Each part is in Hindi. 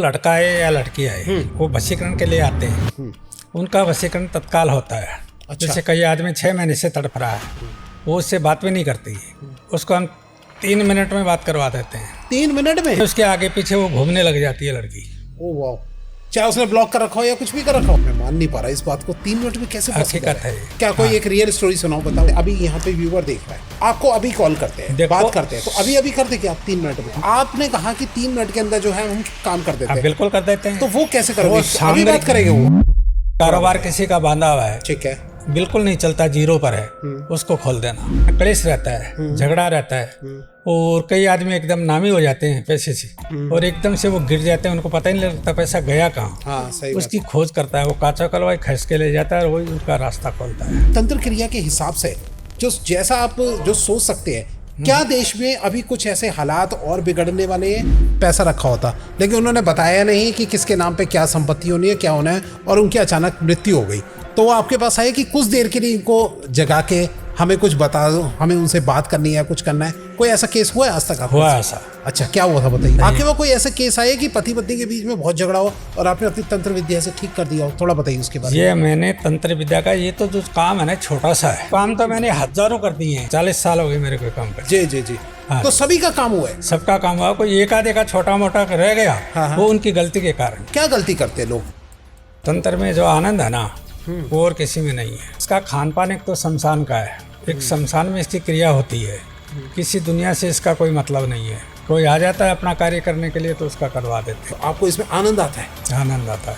लड़का है या लड़की है वो वशीकरण के लिए आते हैं, उनका वशीकरण तत्काल होता है। अच्छा। जैसे कई आदमी 6 महीने से तड़प रहा है, वो उससे बात भी नहीं करती है, उसको हम 3 मिनट में बात करवा देते हैं। 3 मिनट में? उसके आगे पीछे वो घूमने लग जाती है लड़की। ओ वाह, चाहे उसने ब्लॉक कर रखा हो या कुछ भी कर रखा हो। मैं मान नहीं पा रहा इस बात को, 3 मिनट में कैसे पॉसिबल हकीकत है। क्या कोई एक रियल स्टोरी सुनाओ, बताओ। अभी यहाँ पे व्यूअर देख रहा है, आपको अभी कॉल करते हैं, बात करते हैं, तो अभी कर दे क्या आप 3 मिनट में? आपने कहा कि 3 मिनट के अंदर जो है हम काम कर देते हैं। बिल्कुल कर देते हैं। तो वो कैसे करोगे? अभी बात करेंगे। वो कारोबार किसी का बांधा हुआ है, ठीक है, बिल्कुल नहीं चलता, जीरो पर है, उसको खोल देना। क्लेश रहता है, झगड़ा रहता है, और कई आदमी एकदम नामी हो जाते हैं पैसे से, और एकदम से वो गिर जाते हैं, उनको पता ही नहीं लगता पैसा गया कहाँ। हाँ, सही उसकी खोज करता है, वो काचा कलवाई खस के ले जाता है और वही उनका रास्ता खोलता है। तंत्र क्रिया के हिसाब से जो जैसा आप जो सोच सकते हैं, क्या देश में अभी कुछ ऐसे हालात और बिगड़ने वाले हैं? पैसा रखा होता, लेकिन उन्होंने बताया नहीं कि किसके नाम पे क्या संपत्ति होनी है, क्या होना है, और उनकी अचानक मृत्यु हो गई, तो वो आपके पास आए कि कुछ देर के लिए इनको जगा के हमें कुछ बता दो, हमें उनसे बात करनी है, कुछ करना है। कोई ऐसा केस हुआ है आज तक? हुआ ऐसा? अच्छा, क्या हुआ था बताइए। आपके वहाँ कोई ऐसा केस आया कि पति पत्नी के बीच में बहुत झगड़ा हो और आपने अपनी तंत्र विद्या से ठीक कर दिया हो? थोड़ा बताइए उसके बारे में। ये मैंने तंत्र विद्या का, ये तो जो काम है ना छोटा सा है, काम तो मैंने हजारों कर दिए हैं। 40 साल हो गए मेरे को काम कर। जी जी जी। हाँ। तो सभी का काम हुआ है? सबका काम हुआ, कोई एक आधे का छोटा मोटा रह गया। हाँ। वो उनकी गलती के कारण। क्या गलती करते हैं लोग? तंत्र में जो आनंद है ना, वो और किसी में नहीं है। इसका खान पान एक तो शमशान का है, एक शमशान में इसकी क्रिया होती है, किसी दुनिया से इसका कोई मतलब नहीं है। कोई आ जाता है अपना कार्य करने के लिए तो उसका करवा देते हैं। तो आपको इसमें आनंद आता है? आनंद आता है।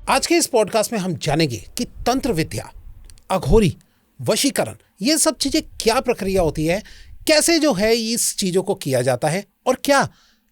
आज के इस पॉडकास्ट में हम जानेंगे कि तंत्र विद्या, अघोरी, वशीकरण, ये सब चीजें क्या प्रक्रिया होती है, कैसे जो है इस चीजों को किया जाता है, और क्या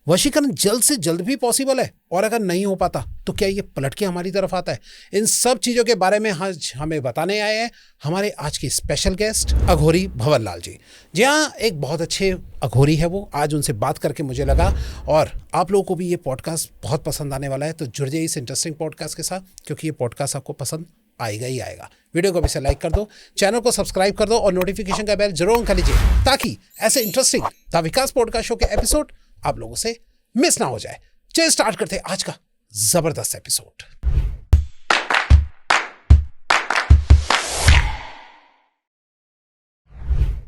वशीकरण जल्द से जल्द भी पॉसिबल है, और अगर नहीं हो पाता तो क्या ये पलट के हमारी तरफ आता है। इन सब चीज़ों के बारे में आज हमें बताने आए हैं हमारे आज के स्पेशल गेस्ट अघोरी भंवर लाल जी। जी हाँ, एक बहुत अच्छे अघोरी है वो। आज उनसे बात करके मुझे लगा, और आप लोगों को भी ये पॉडकास्ट बहुत पसंद आने वाला है, तो जुड़ जाइए इस इंटरेस्टिंग पॉडकास्ट के साथ, क्योंकि ये पॉडकास्ट आपको पसंद आएगा ही आएगा। वीडियो को अभी से लाइक कर दो, चैनल को सब्सक्राइब कर दो, और नोटिफिकेशन का बेल जरूर ऑन कर लीजिए, ताकि ऐसे interesting the Vikas podcast show के एपिसोड आप लोगों से मिस ना हो जाए। चलिए स्टार्ट करते हैं आज का जबरदस्त एपिसोड।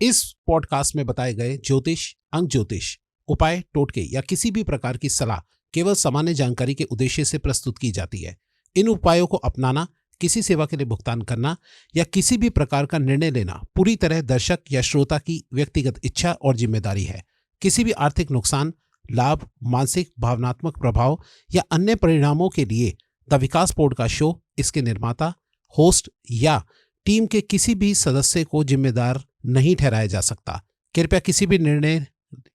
इस पॉडकास्ट में बताए गए ज्योतिष, अंक ज्योतिष, उपाय, टोटके या किसी भी प्रकार की सलाह केवल सामान्य जानकारी के उद्देश्य से प्रस्तुत की जाती है। इन उपायों को अपनाना, किसी सेवा के लिए भुगतान करना या किसी भी प्रकार का निर्णय लेना पूरी तरह दर्शक या श्रोता की व्यक्तिगत इच्छा और जिम्मेदारी है। किसी भी आर्थिक नुकसान, लाभ, मानसिक भावनात्मक प्रभाव या अन्य परिणामों के लिए द विकास पॉडकास्ट शो, इसके निर्माता, होस्ट या टीम के किसी भी सदस्य को जिम्मेदार नहीं ठहराया जा सकता। कृपया किसी भी निर्णय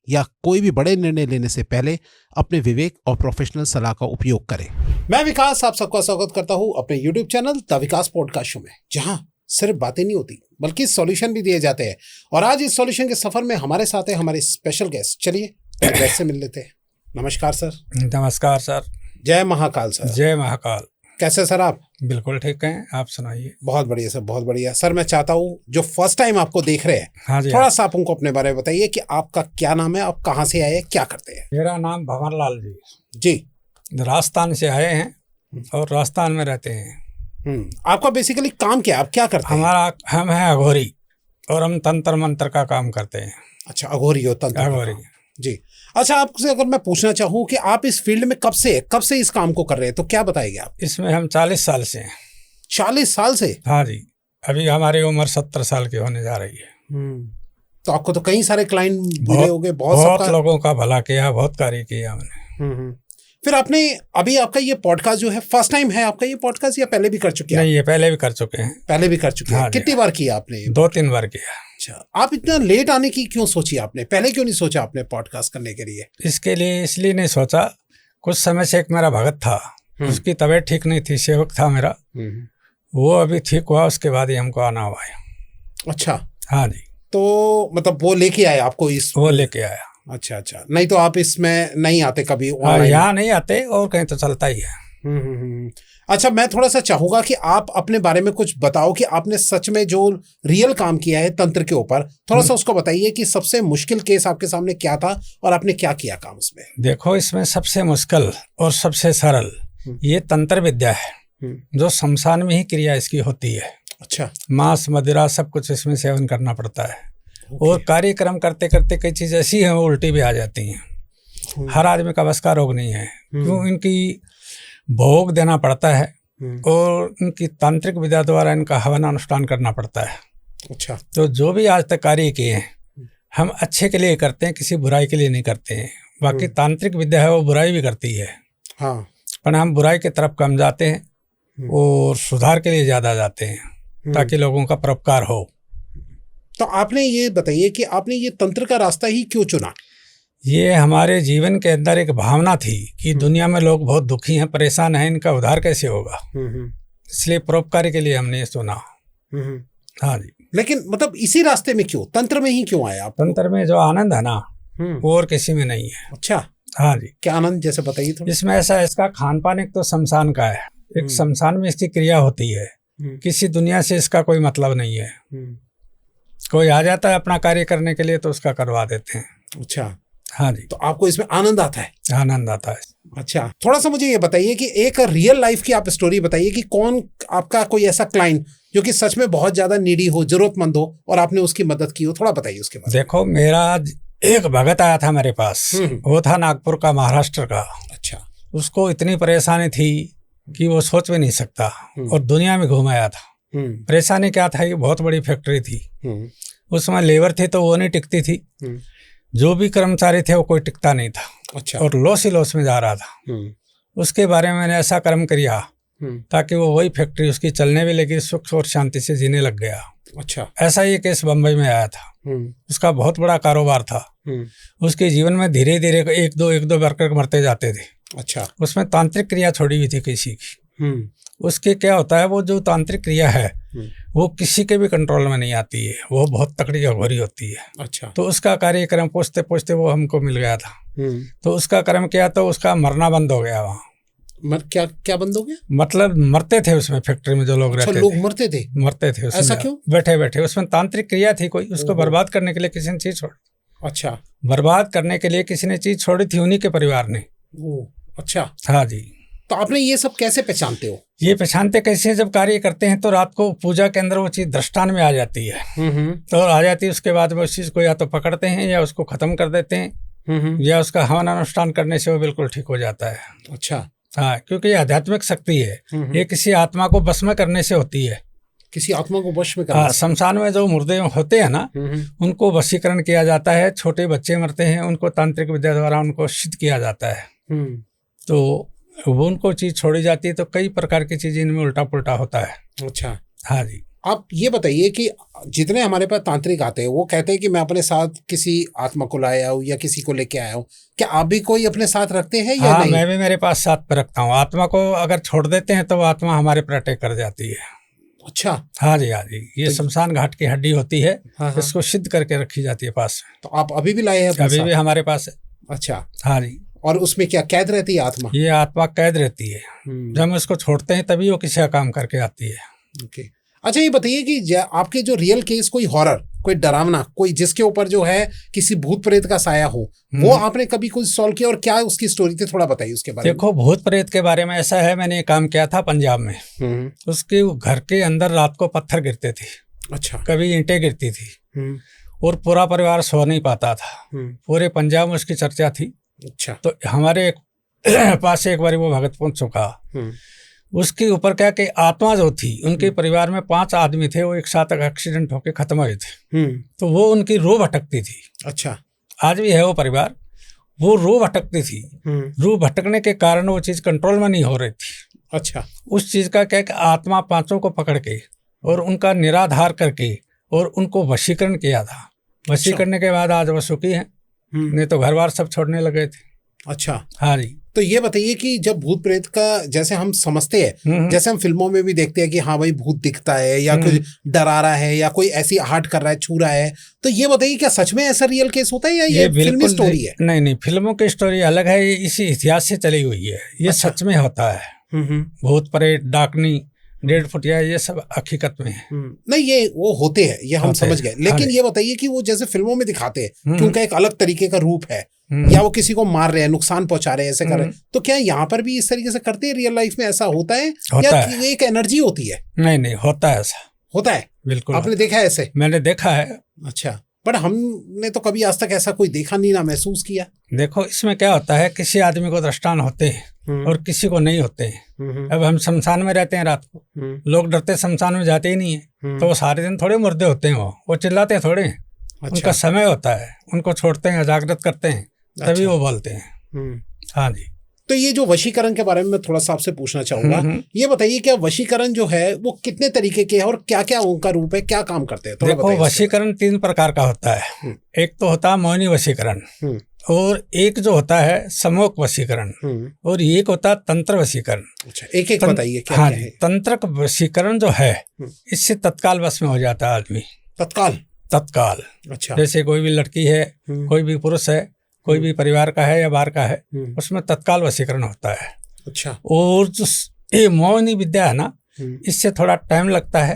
या कोई भी बड़े निर्णय लेने से पहले अपने विवेक और प्रोफेशनल सलाह का उपयोग करें। मैं विकास आप सबका स्वागत करता हूं अपने YouTube channel the Vikas podcast show में, जहां सिर्फ बातें नहीं होती बल्कि सॉल्यूशन भी दिए जाते हैं। और आज इस सॉल्यूशन के सफर में हमारे साथ है हमारे स्पेशल गेस्ट। चलिए गेस्ट से मिल लेते हैं। नमस्कार सर। नमस्कार सर। जय महाकाल सर। जय महाकाल। कैसे सर आप? बिल्कुल ठीक हैं, आप सुनाइए। बहुत बढ़िया सर, बहुत बढ़िया सर। मैं चाहता हूँ जो फर्स्ट टाइम आपको देख रहे हैं, हाँ जी, थोड़ा सा आप उनको अपने बारे में बताइए कि आपका क्या नाम है, आप कहाँ से आए, क्या करते हैं? मेरा नाम भंवर लाल जी जी। राजस्थान से आए हैं और राजस्थान में रहते हैं। आपका बेसिकली काम क्या है, आप क्या करते हैं? हम हैं अघोरी, और हम तंत्र मंत्र का काम करते हैं। अच्छा, अघोरी हो, तंत्र अघोरी जी। अच्छा, आपसे अगर मैं पूछना चाहूँ कि आप इस फील्ड में कब से इस काम को कर रहे हैं, तो क्या बताएंगे आप? इसमें हम 40 साल से हैं। 40 साल से? हाँ जी, अभी हमारी उम्र 70 साल की होने जा रही है। तो आपको तो कई सारे क्लाइंट मिले होंगे, बहुत लोगों का भला किया, बहुत कार्य किया हमने। फिर आपने अभी आपका ये पॉडकास्ट जो है, फर्स्ट टाइम है आपका ये पॉडकास्ट या पहले भी कर चुके हैं? नहीं, ये पहले भी कर चुके हैं। पहले भी कर चुके हैं। कितनी बार किया आपने? 2-3 बार किया। अच्छा, आप इतना लेट आने की क्यों सोची आपने? पहले क्यों नहीं सोचा आपने पॉडकास्ट करने के लिए? इसके लिए इसलिए नहीं सोचा, कुछ समय से एक मेरा भगत था, उसकी तबीयत ठीक नहीं थी, सेवक था मेरा, वो अभी ठीक हुआ, उसके बाद ही हमको आना हुआ है। अच्छा, हाँ जी। तो मतलब वो लेके आए आपको वो लेके आया। अच्छा, नहीं तो आप इसमें नहीं आते कभी? यहाँ नहीं आते, और कहीं तो चलता ही है। अच्छा, मैं थोड़ा सा चाहूंगा कि आप अपने बारे में कुछ बताओ कि आपने सच में जो रियल काम किया है तंत्र के ऊपर, थोड़ा सा उसको बताइए कि सबसे मुश्किल केस आपके सामने क्या था और आपने क्या किया काम उसमें। देखो, इसमें सबसे मुश्किल और सबसे सरल ये तंत्र विद्या है, जो शमशान में ही क्रिया इसकी होती है। अच्छा। मांस मदिरा सब कुछ इसमें सेवन करना पड़ता है। और कार्यक्रम करते करते कई चीज़ ऐसी हैं वो उल्टी भी आ जाती हैं। हर आदमी का बस का रोग नहीं है, क्यों इनकी भोग देना पड़ता है और इनकी तांत्रिक विद्या द्वारा इनका हवन अनुष्ठान करना पड़ता है। अच्छा। तो जो भी आज तक कार्य किए हैं हम अच्छे के लिए करते हैं, किसी बुराई के लिए नहीं करते हैं। बाकी तांत्रिक विद्या है वो बुराई भी करती है, हाँ, पर हम बुराई की तरफ कम जाते हैं और सुधार के लिए ज़्यादा जाते हैं ताकि लोगों का परोपकार हो। तो आपने ये बताइए कि आपने ये तंत्र का रास्ता ही क्यों चुना? ये हमारे जीवन के अंदर एक भावना थी कि दुनिया में लोग बहुत दुखी हैं, परेशान हैं, इनका उद्धार कैसे होगा। इसलिए परोपकार के लिए हमने ये सुना। हाँ जी। लेकिन मतलब इसी रास्ते में क्यों, तंत्र में ही क्यों आया आप? तंत्र में जो आनंद है ना वो और किसी में नहीं है। अच्छा। हाँ जी। क्या आनंद, जैसे बताइए थोड़ा। इसमें ऐसा, इसका खान पान एक तो शमशान का है, एक शमशान में इसकी क्रिया होती है। किसी दुनिया से इसका कोई मतलब नहीं है। कोई आ जाता है अपना कार्य करने के लिए तो उसका करवा देते हैं। अच्छा। हाँ जी। तो आपको इसमें आनंद आता है? आनंद आता है। अच्छा, थोड़ा सा मुझे ये बताइए कि एक रियल लाइफ की आप स्टोरी बताइए कि कौन आपका कोई ऐसा क्लाइंट जो कि सच में बहुत ज्यादा नीडी हो, जरूरतमंद हो और आपने उसकी मदद की हो, थोड़ा बताइए उसके बारे में। देखो, मेरा एक भगत आया था मेरे पास, वो था नागपुर का, महाराष्ट्र का। अच्छा। उसको इतनी परेशानी थी कि वो सोच भी नहीं सकता और दुनिया में घूम आया था। परेशानी क्या था, ये बहुत बड़ी फैक्ट्री थी, उसमें लेबर थी तो वो नहीं टिकती थी, जो भी कर्मचारी थे वो कोई टिकता नहीं था। अच्छा। और लॉस ही लॉस में जा रहा था। उसके बारे में मैंने ऐसा कर्म किया ताकि वो वही फैक्ट्री उसकी चलने भी लगी, सुख और शांति से जीने लग गया। अच्छा। ऐसा ही केस बम्बई में आया था। उसका बहुत बड़ा कारोबार था। उसके जीवन में धीरे धीरे एक दो वर्कर मरते जाते थे। अच्छा। उसमें तांत्रिक क्रिया छोड़ी हुई थी किसी की। उसके क्या होता है, वो जो तांत्रिक क्रिया है वो किसी के भी कंट्रोल में नहीं आती है, वो बहुत तकड़ी अघोरी होती है। अच्छा। तो उसका कार्यक्रम पूछते पूछते वो हमको मिल गया था। तो उसका कर्म किया तो उसका मरना बंद हो गया वहाँ। क्या क्या बंद हो गया? मतलब मरते थे उसमें, फैक्ट्री में जो लोग रहते थे। लोग मरते थे उसमें। ऐसा क्यों? बैठे बैठे उसमें तांत्रिक क्रिया थी कोई, उसको बर्बाद करने के लिए किसी ने चीज छोड़ी। अच्छा। बर्बाद करने के लिए किसी ने चीज छोड़ी थी, उन्हीं के परिवार ने। अच्छा। हाँ जी। तो आपने ये सब कैसे पहचानते हो? ये पहचानते कैसे, जब कार्य करते हैं तो रात को पूजा के अंदर वो चीज दृष्टान में आ जाती है। तो आ जाती है, उसके बाद वो उस चीज को या तो पकड़ते हैं या उसको खत्म कर देते हैं, या उसका हवन अनुष्ठान करने से वो बिल्कुल ठीक हो जाता है। अच्छा। हाँ, क्योंकि ये आध्यात्मिक शक्ति है, ये किसी आत्मा को वश में करने से होती है। किसी आत्मा को वश में करना? हाँ, शमशान में जो मुर्दे होते हैं ना, उनको वशीकरण किया जाता है। छोटे बच्चे मरते हैं, उनको तांत्रिक विद्या द्वारा उनको सिद्ध किया जाता है। तो वो उनको चीज छोड़ी जाती है, तो कई प्रकार की चीजें इनमें उल्टा पुल्टा होता है। अच्छा। हाँ जी। आप ये बताइए कि जितने हमारे पास तांत्रिक आते हैं वो कहते हैं कि मैं अपने साथ किसी आत्मा को लाया हूँ या किसी को लेके आया हूँ, क्या आप भी कोई अपने साथ रखते हैं या नहीं? मैं भी मेरे पास साथ पे रखता हूँ। आत्मा को अगर छोड़ देते हैं तो वो आत्मा हमारे पर अटैक कर जाती है। अच्छा। हाँ जी, हाँ जी। ये शमशान घाट की हड्डी होती है। हाँ। इसको सिद्ध करके रखी जाती है पास। तो आप अभी भी लाए हैं? अभी भी हमारे पास है। अच्छा। हाँ जी। और उसमें क्या कैद रहती है आत्मा? ये आत्मा कैद रहती है, जब हम इसको छोड़ते हैं तभी वो किसी का काम करके आती है। ओके। अच्छा, ये बताइए कि आपके जो रियल केस, कोई हॉरर, कोई डरावना, कोई जिसके ऊपर जो है किसी भूत प्रेत का साया हो, वो आपने कभी कुछ सॉल्व किया और क्या उसकी स्टोरी थी, थोड़ा बताइए उसके बारे में। देखो, भूत प्रेत के बारे में ऐसा है, मैंने काम किया था पंजाब में। उसके घर के अंदर रात को पत्थर गिरते थे। अच्छा। कभी ईंटें गिरती थी और पूरा परिवार सो नहीं पाता था। पूरे पंजाब में उसकी चर्चा थी। अच्छा। तो हमारे पास एक बार वो भगत पहुंच चुका। उसके ऊपर क्या कि आत्मा जो थी, उनके परिवार में 5 आदमी थे, वो एक साथ एक्सीडेंट होके खत्म हुए थे। तो वो उनकी रूह भटकती थी। अच्छा। आज भी है वो परिवार, वो रूह भटकती थी। रूह भटकने के कारण वो चीज कंट्रोल में नहीं हो रही थी। अच्छा। उस चीज का क्या कि आत्मा 5 को पकड़ के और उनका निराधार करके और उनको वशीकरण किया था। वशी करने के बाद आज वो सुखी है, नहीं तो घर बार सब छोड़ने लगे थे। अच्छा। हाँ जी। तो ये बताइए कि जब भूत प्रेत का जैसे हम समझते हैं, जैसे हम फिल्मों में भी देखते हैं कि हाँ भाई भूत दिखता है या कुछ डरा रहा है या कोई ऐसी हर्ट कर रहा है, छू रहा है, तो ये बताइए क्या सच में ऐसा रियल केस होता है या ये फिल्मी स्टोरी है? नहीं, फिल्मों की स्टोरी अलग है, ये इसी इतिहास से चली हुई है। ये सच में होता है। भूत प्रेत डाकनी 1.5 फुटिया ये सब हकीकत में है। नहीं, ये वो होते हैं, ये हम समझ गए, लेकिन ये बताइए कि वो जैसे फिल्मों में दिखाते हैं कि उनका एक अलग तरीके का रूप है, या वो किसी को मार रहे हैं, नुकसान पहुंचा रहे हैं, ऐसे कर रहे हैं, तो क्या यहाँ पर भी इस तरीके से करते हैं? रियल लाइफ में ऐसा होता है या एक एनर्जी होती है? नहीं, होता है, ऐसा होता है। बिल्कुल, आपने देखा है ऐसे? मैंने देखा है। अच्छा, पर हमने तो कभी आज तक ऐसा कोई देखा नहीं, ना महसूस किया। देखो, इसमें क्या होता है, किसी आदमी को दृष्टांत होते हैं और किसी को नहीं होते हैं। अब हम शमशान में रहते हैं, रात को लोग डरते शमशान में जाते ही नहीं है, तो वो सारे दिन थोड़े मुर्दे होते हैं, वो चिल्लाते थोड़े। अच्छा। उनका समय होता है, उनको छोड़ते हैं, जागृत करते हैं, तभी वो बोलते हैं। हाँ जी। तो ये जो वशीकरण के बारे में मैं थोड़ा सा आपसे पूछना चाहूंगा, ये बताइए क्या वशीकरण जो है वो कितने तरीके के है और क्या क्या उनका रूप है, क्या काम करते हैं? देखो, वशीकरण 3 प्रकार का होता है। एक तो होता है मौनी वशीकरण, और एक जो होता है सम्मोहक वशीकरण, और एक होता है तंत्र वशीकरण। अच्छा, एक एक बताइए क्या क्या है? तंत्रक वशीकरण जो है, इससे तत्काल वश में हो जाता है आदमी। तत्काल। अच्छा। जैसे कोई भी लड़की है, कोई भी पुरुष है, कोई भी परिवार का है या बाहर का है, उसमें तत्काल वशीकरण होता है। अच्छा। और जो ये मौनी विद्या है ना, इससे थोड़ा टाइम लगता है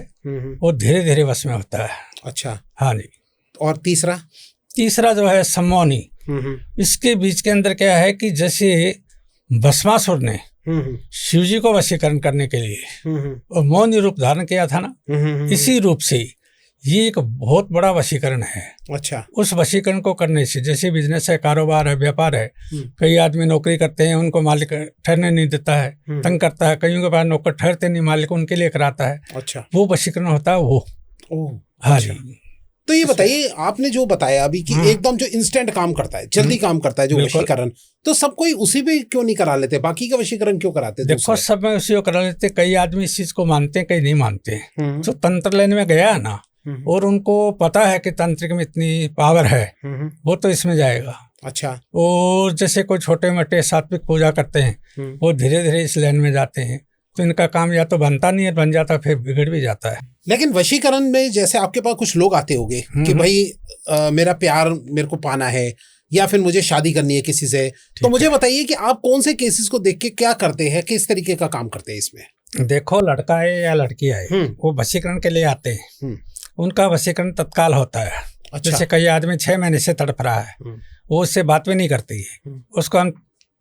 और धीरे धीरे वश में होता है। अच्छा। हाँ जी। और तीसरा जो है सम्मोहनी, इसके बीच के अंदर क्या है कि जैसे भस्मासुर ने शिव जी को वशीकरण करने के लिए और मौनी रूप धारण किया था ना, इसी रूप से ये एक बहुत बड़ा वशीकरण है। अच्छा। उस वशीकरण को करने से, जैसे बिजनेस है, कारोबार है, व्यापार है, कई आदमी नौकरी करते हैं, उनको मालिक ठहरने नहीं देता है, तंग करता है, कईयों के पास नौकर ठहरते नहीं, मालिक उनके लिए कराता है। अच्छा। वो वशीकरण होता है वो। हाँ जी। तो ये बताइए, आपने जो बताया अभी कि एकदम जो इंस्टेंट काम करता है, जल्दी काम करता है जो वशीकरण, तो सब कोई उसी पे क्यों नहीं करा लेते? बाकी का वशीकरण क्यों कराते? देखो, सब में उसी को करा लेते। कई आदमी इस चीज को मानते हैं, कई नहीं मानते हैं। जो तंत्र लेने में गया है ना, और उनको पता है कि तांत्रिक में इतनी पावर है, वो तो इसमें जाएगा। अच्छा। और जैसे कोई छोटे मोटे सात्विक पूजा करते हैं, वो धीरे धीरे इस लाइन में जाते हैं, तो इनका काम या तो बनता नहीं है, बन जाता फिर बिगड़ भी जाता है। लेकिन वशीकरण में जैसे आपके पास कुछ लोग आते होंगे कि भाई मेरा प्यार मेरे को पाना है, या फिर मुझे शादी करनी है किसी से, तो मुझे बताइए कि आप कौन से केसेस को देख के क्या करते हैं, किस तरीके का काम करते हैं इसमें? देखो, लड़का है या लड़की है, वो वशीकरण के लिए आते हैं, उनका वशीकरण तत्काल होता है। अच्छा। जैसे कई आदमी 6 महीने से तड़प रहा है, वो उससे बात भी नहीं करती है, उसको हम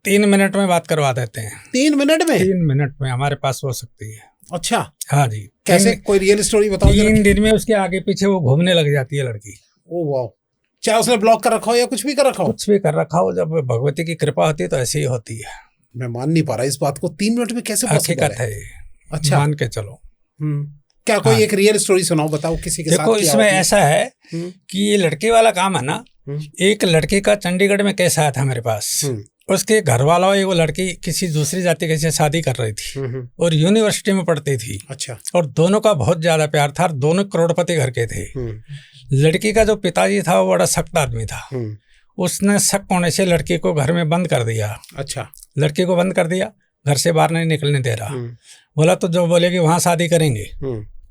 3 मिनट में बात करवा देते हैं। 3 मिनट में? 3 मिनट में हमारे पास हो सकती है। अच्छा। हाँ जी। कैसे? कोई रियल स्टोरी बताओ। 3 दिन में उसके आगे पीछे वो घूमने लग जाती है लड़की। ओह वाह। चाहे उसने ब्लॉक कर रखा हो या कुछ भी कर रखा हो? कुछ भी कर रखा हो, जब भगवती की कृपा होती है तो ऐसे ही होती है। मैं मान नहीं पा रहा इस बात को, 3 मिनट में कैसे पॉसिबल हकीकत है। अच्छा, मान के चलो। क्या कोई एक रियल स्टोरी सुनाओ, बताओ किसी के साथ। देखो, इसमें ऐसा है कि ये लड़के वाला काम है ना, एक लड़के का चंडीगढ़ में केस आया था मेरे पास। उसके घर वालों, वो लड़की किसी दूसरी जाति के से शादी कर रही थी और यूनिवर्सिटी में पढ़ती थी। अच्छा। और दोनों का बहुत ज्यादा प्यार था, दोनों करोड़पति घर के थे। लड़की का जो पिताजी था वो बड़ा सख्त आदमी था, उसने शक होने से लड़की को घर में बंद कर दिया। अच्छा। लड़की को बंद कर दिया, घर से बाहर नहीं निकलने दे रहा। बोला तो जो बोलेगी वहां शादी करेंगे।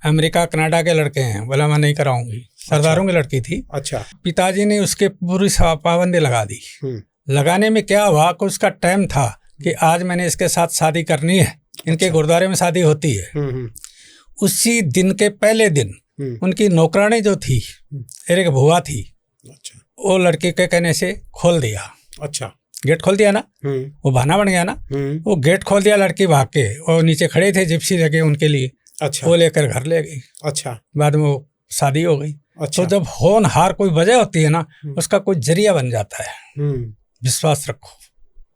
अमेरिका कनाडा के लड़के हैं, बोला मैं नहीं कराऊंगी। सरदारों की लड़की थी। अच्छा। पिताजी ने उसके पूरी पाबंदी लगा दी। लगाने में क्या हुआ कि उसका टाइम था कि आज मैंने इसके साथ शादी करनी है, इनके गुरुद्वारे में शादी होती है। उसी दिन के पहले दिन उनकी नौकरानी जो थी, एक भुआ थी, वो लड़की के कहने से खोल दिया। अच्छा। गेट खोल दिया ना, वो बहाना बन गया ना, वो गेट खोल दिया, लड़की भाग के, वो नीचे खड़े थे, जिप्सी लगे उनके लिए। अच्छा। वो लेकर घर ले गई। अच्छा। बाद में वो शादी हो गई। अच्छा। तो जब होनहार कोई वजह होती है ना, उसका कोई जरिया बन जाता है। विश्वास रखो,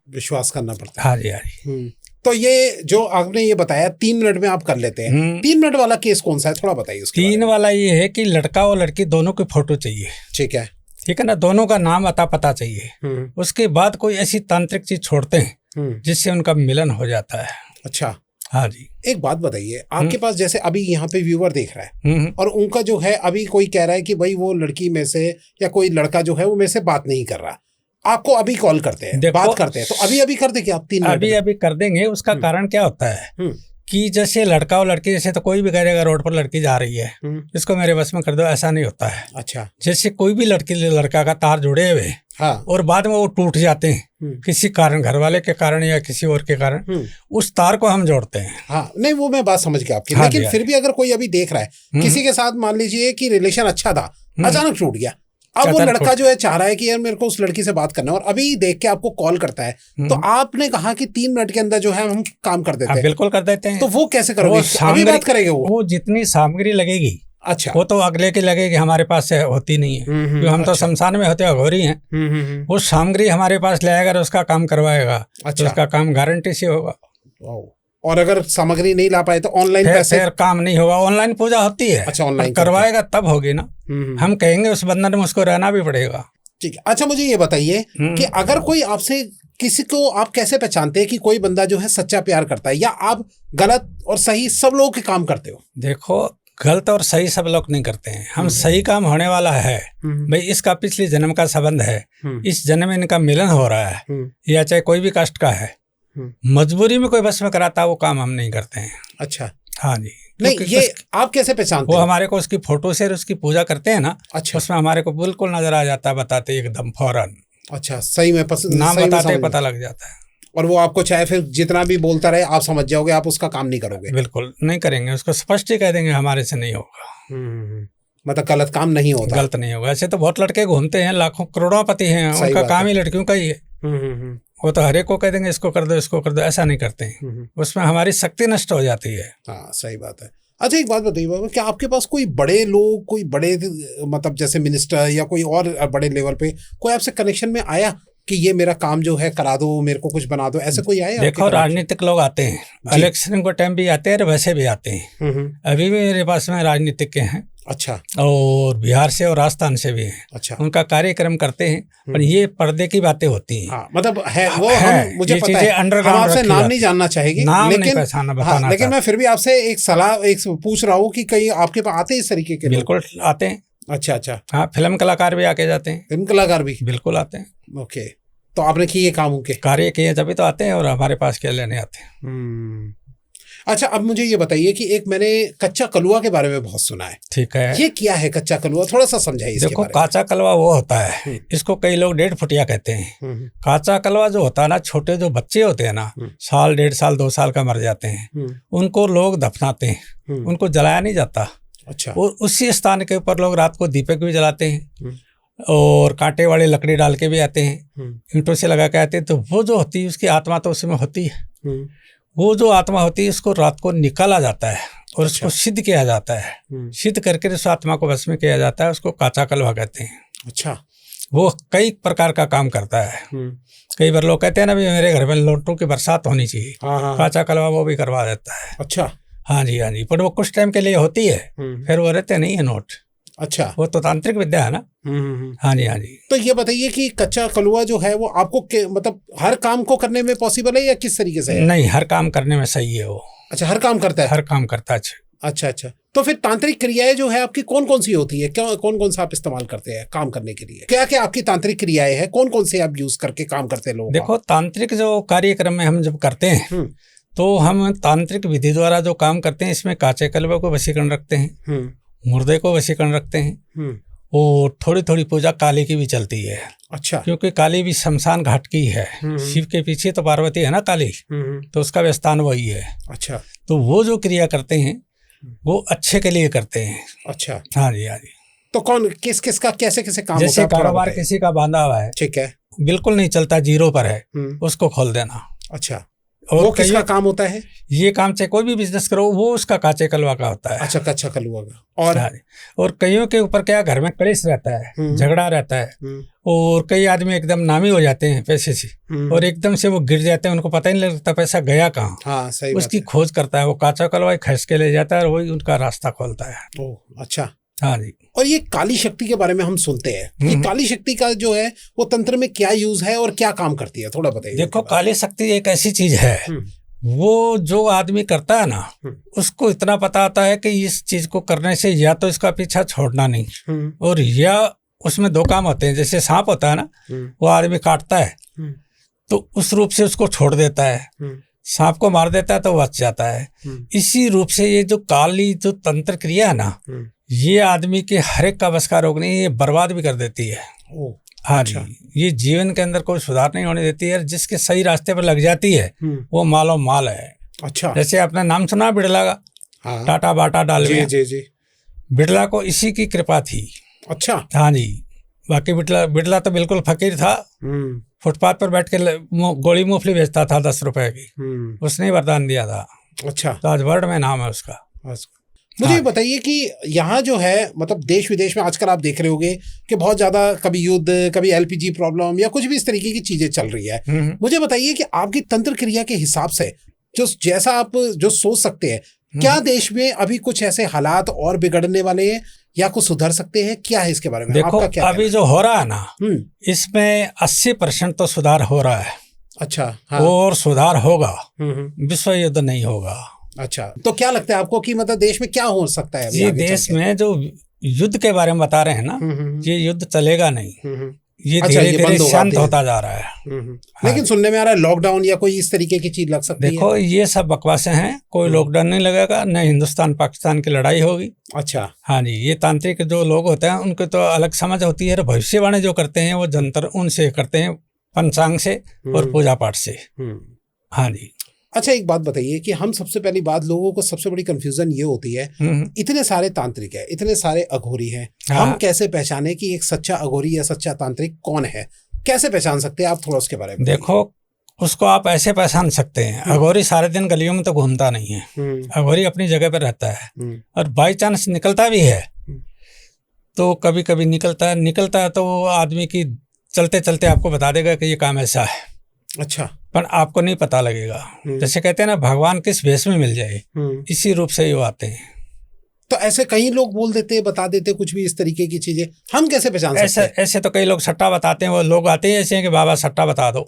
विश्वास करना पड़ता है। हाँ जी, हाँ जी। तो ये जो आपने ये बताया 3 मिनट में आप कर लेते हैं, 3 मिनट वाला केस कौन सा है, थोड़ा बताइए उसके 3 वाला ये है कि लड़का और लड़की दोनों की फोटो चाहिए। ठीक है। ठीक है ना, दोनों का नाम अता पता चाहिए। उसके बाद कोई ऐसी तांत्रिक चीज छोड़ते हैं जिससे उनका मिलन हो जाता है। अच्छा। हाँ जी। एक बात बताइए, आपके पास जैसे अभी यहाँ पे व्यूअर देख रहा है और उनका जो है अभी कोई कह रहा है कि भाई वो लड़की में से या कोई लड़का जो है वो मेरे से बात नहीं कर रहा, आपको अभी कॉल करते हैं, बात करते हैं, तो अभी कर देंगे आप 3 मिनट? अभी कर देंगे। उसका कारण क्या होता है कि जैसे लड़का और लड़की, जैसे तो कोई भी कह देगा रोड पर लड़की जा रही है, इसको मेरे बस में कर दो, ऐसा नहीं होता है। अच्छा। जैसे कोई भी लड़की लड़का का तार जुड़े हुए, हाँ। और बाद में वो टूट जाते हैं किसी कारण, घर वाले के कारण या किसी और के कारण, उस तार को हम जोड़ते हैं। हाँ, नहीं वो मैं बात समझ गया आपकी। हाँ लेकिन फिर भी अगर कोई अभी देख रहा है, किसी के साथ मान लीजिए कि रिलेशन अच्छा था, अचानक टूट गया, अब वो लड़का जो है चाह रहा है कि यार मेरे को उस लड़की से बात करना है, और अभी देख के आपको कॉल करता है, तो आपने कहा कि 3 मिनट के अंदर जो है हम काम कर देते हैं। बिल्कुल कर देते हैं। तो वो कैसे करोगे? अभी बात करेंगे वो जितनी सामग्री लगेगी, अच्छा, वो तो अगले की लगेगी, हमारे पास से होती नहीं है, क्योंकि हम तो शमशान में होते हैं, घोरी हैं। वो सामग्री हमारे पास ले आएगा और उसका काम करवाएगा। तो उसका काम गारंटी से होगा। और अगर सामग्री नहीं ला पाए तो ऑनलाइन पैसे, फिर काम नहीं होगा। ऑनलाइन पूजा होती है। अच्छा, ऑनलाइन करवाएगा तब होगी ना। हम कहेंगे उस बंधन में उसको रहना भी पड़ेगा। ठीक है। अच्छा, मुझे ये बताइए कि अगर कोई आपसे, किसी को आप कैसे पहचानते हैं कि कोई बंदा जो है सच्चा प्यार करता है, या आप गलत और सही सब लोगों के काम करते हो? देखो, गलत और सही सब लोग नहीं करते हैं। हम सही काम होने वाला है भाई, इसका पिछले जन्म का संबंध है, इस जन्म में इनका मिलन हो रहा है, या चाहे कोई भी कास्ट का है, मजबूरी में कोई बस में कराता, वो काम हम नहीं करते हैं। अच्छा, हाँ जी। नहीं, ये आप कैसे पहचानते वो हो? हमारे को उसकी फोटो से उसकी पूजा करते हैं ना। अच्छा, उसमें हमारे को बिल्कुल नजर आ जाता है, बताते एकदम फौरन। अच्छा, सही में नाम बताते पता लग जाता है। और वो आपको चाहे फिर जितना भी बोलता रहे, आप समझ जाओगे, आप उसका काम नहीं करोगे? बिल्कुल नहीं करेंगे, उसको स्पष्ट ही कह देंगे हमारे से नहीं होगा। मतलब गलत काम नहीं होता, गलत नहीं होगा। ऐसे तो बहुत लड़के घूमते हैं, लाखों करोड़ोंपति हैं, उनका काम ही लड़कियों का ही है। वो तो हर एक को कह देंगे इसको कर दो, इसको कर दो, ऐसा नहीं करते हैं। उसमें हमारी शक्ति नष्ट हो जाती है। हाँ, सही बात है। अच्छा, एक बात बताइए बाबा, क्या आपके पास कोई बड़े लोग, कोई बड़े मतलब जैसे मिनिस्टर या कोई और बड़े लेवल पे कोई आपसे कनेक्शन में आया कि ये मेरा काम जो है करा दो, मेरे को कुछ बना दो, ऐसे कोई आया? देखो, राजनीतिक लोग आते हैं, इलेक्शन को टाइम भी आते हैं और वैसे भी आते हैं। अभी भी मेरे पास में राजनीतिक के हैं। अच्छा, और बिहार से और राजस्थान से भी हैं। अच्छा, उनका कार्यक्रम करते हैं, पर ये पर्दे की बातें होती हैं। हाँ, मतलब है वो है, मुझे पता है। हम आपसे नाम नहीं जानना चाहेंगे, लेकिन लेकिन मैं फिर भी आपसे एक सलाह पूछ रहा हूँ कि कहीं आपके पास आते हैं इस तरीके के? बिल्कुल आते हैं। अच्छा, अच्छा। हाँ, फिल्म कलाकार भी आके जाते हैं। फिल्म कलाकार भी बिल्कुल आते हैं। ओके, तो आपने किए काम के कार्य किए तभी तो आते हैं, और हमारे पास क्या लेने आते हैं। अच्छा, अब मुझे ये बताइए कि एक मैंने कच्चा कलुआ के बारे में बहुत सुना है। ठीक है, ये क्या है कच्चा कलुआ? थोड़ा सा समझाइए इसके देखो, बारे में। काचा कलवा वो होता है, इसको कई लोग 1.5 फुटिया कहते हैं। काचा कलवा जो होता है ना, छोटे जो बच्चे होते हैं ना, साल 1.5 साल 2 साल का मर जाते हैं, उनको लोग दफनाते हैं, उनको जलाया नहीं जाता। अच्छा, और उसी स्थान के ऊपर लोग रात को दीपक भी जलाते हैं, और कांटे वाली लकड़ी डाल के भी आते हैं, ईंटों से लगा के आते हैं। तो वो जो होती है उसकी आत्मा तो उसमें होती है। वो जो आत्मा होती है उसको रात को निकाला जाता है और उसको सिद्ध किया जाता है। सिद्ध करके उस आत्मा को बस में किया जाता है, उसको काचा कलवा कहते हैं। अच्छा, वो कई प्रकार का काम करता है। कई बार लोग कहते हैं ना, भी मेरे घर में लौटों की बरसात होनी चाहिए, काचा कलवा वो भी करवा देता है। अच्छा, हाँ जी, हाँ जी, पर वो कुछ टाइम के लिए होती है, फिर वो रहते नहीं है नोट। अच्छा, वो तो तांत्रिक विद्या है ना। हाँ जी, हाँ जी। तो ये बताइए कि कच्चा कलुआ जो है वो आपको मतलब हर काम को करने में पॉसिबल है या किस तरीके से है? नहीं, हर काम करने में सही है वो। अच्छा, हर काम करता है? हर काम करता है। अच्छा, अच्छा। तो फिर तांत्रिक क्रियाएं जो है आपकी कौन कौन सी होती है? क्या कौन कौन सा आप इस्तेमाल करते हैं काम करने के लिए? क्या क्या आपकी तांत्रिक क्रियाएं हैं? कौन कौन से आप यूज करके काम करते हैं लोग? देखो, तांत्रिक जो कार्यक्रम में हम जब करते हैं तो हम तांत्रिक विधि द्वारा जो काम करते हैं, इसमें काचे कलवे को वशीकरण रखते हैं, मुर्दे को वशीकरण रखते हैं, और थोड़ी थोड़ी पूजा काली की भी चलती है। अच्छा, क्योंकि काली भी शमशान घाट की है। शिव के पीछे तो पार्वती है ना काली, तो उसका भी स्थान वही है। अच्छा, तो वो जो क्रिया करते हैं वो अच्छे के लिए करते हैं। अच्छा, हाँ जी, हाँ जी। तो कौन किस किस का कैसे कैसे काम होता है? जैसे कारोबार किसी का बांधा हुआ है, ठीक है, बिल्कुल नहीं चलता, जीरो पर है, उसको खोल देना। अच्छा, और वो किसका काम होता है? ये काम चाहे कोई भी बिजनेस करो, वो उसका काचे कलवा का होता है। अच्छा, कच्चा कलुआ का। और कईयों के ऊपर क्या, घर में कलेश रहता है, झगड़ा रहता है, और कई आदमी एकदम नामी हो जाते हैं पैसे से, और एकदम से वो गिर जाते हैं, उनको पता ही नहीं लगता पैसा गया कहाँ। हाँ, सही उसकी खोज करता है वो, काचा कलवा खींच के ले जाता है, और वही उनका रास्ता खोलता है। ओह, अच्छा। हाँ जी। और ये काली शक्ति के बारे में हम सुनते हैं, ये काली शक्ति का जो है वो तंत्र में क्या यूज है और क्या काम करती है, थोड़ा बताइए। देखो, काली शक्ति एक ऐसी चीज है, वो जो आदमी करता है ना, उसको इतना पता आता है कि इस चीज को करने से या तो इसका पीछा छोड़ना नहीं, और या उसमें 2 काम होते हैं। जैसे सांप होता है ना, वो आदमी काटता है तो उस रूप से उसको छोड़ देता है, सांप को मार देता है तो बच जाता है। इसी रूप से ये जो काली जो तंत्र क्रिया है ना, ये आदमी के हर एक का बस का रोग नहीं, ये बर्बाद भी कर देती है। हाँ जी, ये जीवन के अंदर कोई सुधार नहीं होने देती है। जिसके सही रास्ते पर लग जाती है वो मालो माल है। अच्छा, जैसे आपने नाम सुना बिड़ला का, हाँ, टाटा बाटा डालमिया। जी जी जी। बिड़ला को इसी की कृपा थी। अच्छा, हाँ जी, बाकी बिड़ला तो बिल्कुल फकीर था। फुटपाथ पर बैठ के गोली मूंगफली बेचता था 10 रुपए की। उसने ही वरदान दिया था। अच्छा, तो आज वर्ल्ड में नाम है उसका। मुझे बताइए कि यहाँ जो है मतलब देश विदेश में आजकल आप देख रहे होंगे कि बहुत ज्यादा कभी युद्ध, कभी एलपीजी प्रॉब्लम या कुछ भी इस तरीके की चीजें चल रही है। मुझे बताइए कि आपकी तंत्र क्रिया के हिसाब से जो जैसा आप जो सोच सकते हैं, क्या देश में अभी कुछ ऐसे हालात और बिगड़ने वाले हैं या कुछ सुधर सकते हैं? क्या है इसके बारे में? देखो, आपका क्या अभी जो हो रहा है ना, इसमें 80% तो सुधार हो रहा है। अच्छा, हाँ। और सुधार होगा, विश्व युद्ध नहीं होगा। अच्छा, तो क्या लगता है आपको कि मतलब देश में क्या हो सकता है? ये देश में जो युद्ध के बारे में बता रहे हैं ना, ये युद्ध चलेगा नहीं। ये धीरे धीरे शांत होता जा रहा है। लेकिन सुनने में आ रहा है लॉकडाउन या कोई इस तरीके की चीज लग सकती है। देखो, ये सब बकवासें हैं। कोई लॉकडाउन नहीं लगेगा, न हिंदुस्तान पाकिस्तान की लड़ाई होगी। अच्छा, हाँ जी, ये तांत्रिक जो लोग होते हैं उनके तो अलग समझ होती है। भविष्यवाणी जो करते हैं वो जंतर उनसे करते हैं, पंचांग से और पूजा पाठ से। हाँ जी। अच्छा, एक बात बताइए कि हम सबसे पहली बात, लोगों को सबसे बड़ी कंफ्यूजन ये होती है, इतने सारे तांत्रिक है, इतने सारे अघोरी हैं, हम कैसे पहचाने कि एक सच्चा अघोरी या सच्चा तांत्रिक कौन है? कैसे पहचान सकते हैं आप? थोड़ा उसके बारे में देखो, उसको आप ऐसे पहचान सकते हैं। अघोरी सारे दिन गलियों में तो घूमता नहीं है। अघोरी अपनी जगह पर रहता है और बाई चांस निकलता भी है तो कभी कभी निकलता है तो वो आदमी की चलते चलते आपको बता देगा कि ये काम ऐसा है। अच्छा, पर आपको नहीं पता लगेगा। जैसे कहते हैं ना, भगवान किस भेष में मिल जाए, इसी रूप से ही वो आते हैं। तो ऐसे कई लोग बोल देते, बता देते कुछ भी इस तरीके की चीजें, हम कैसे पहचान सकते हैं? ऐसे तो कई लोग सट्टा बताते हैं। वो लोग आते हैं ऐसे हैं कि बाबा सट्टा बता दो,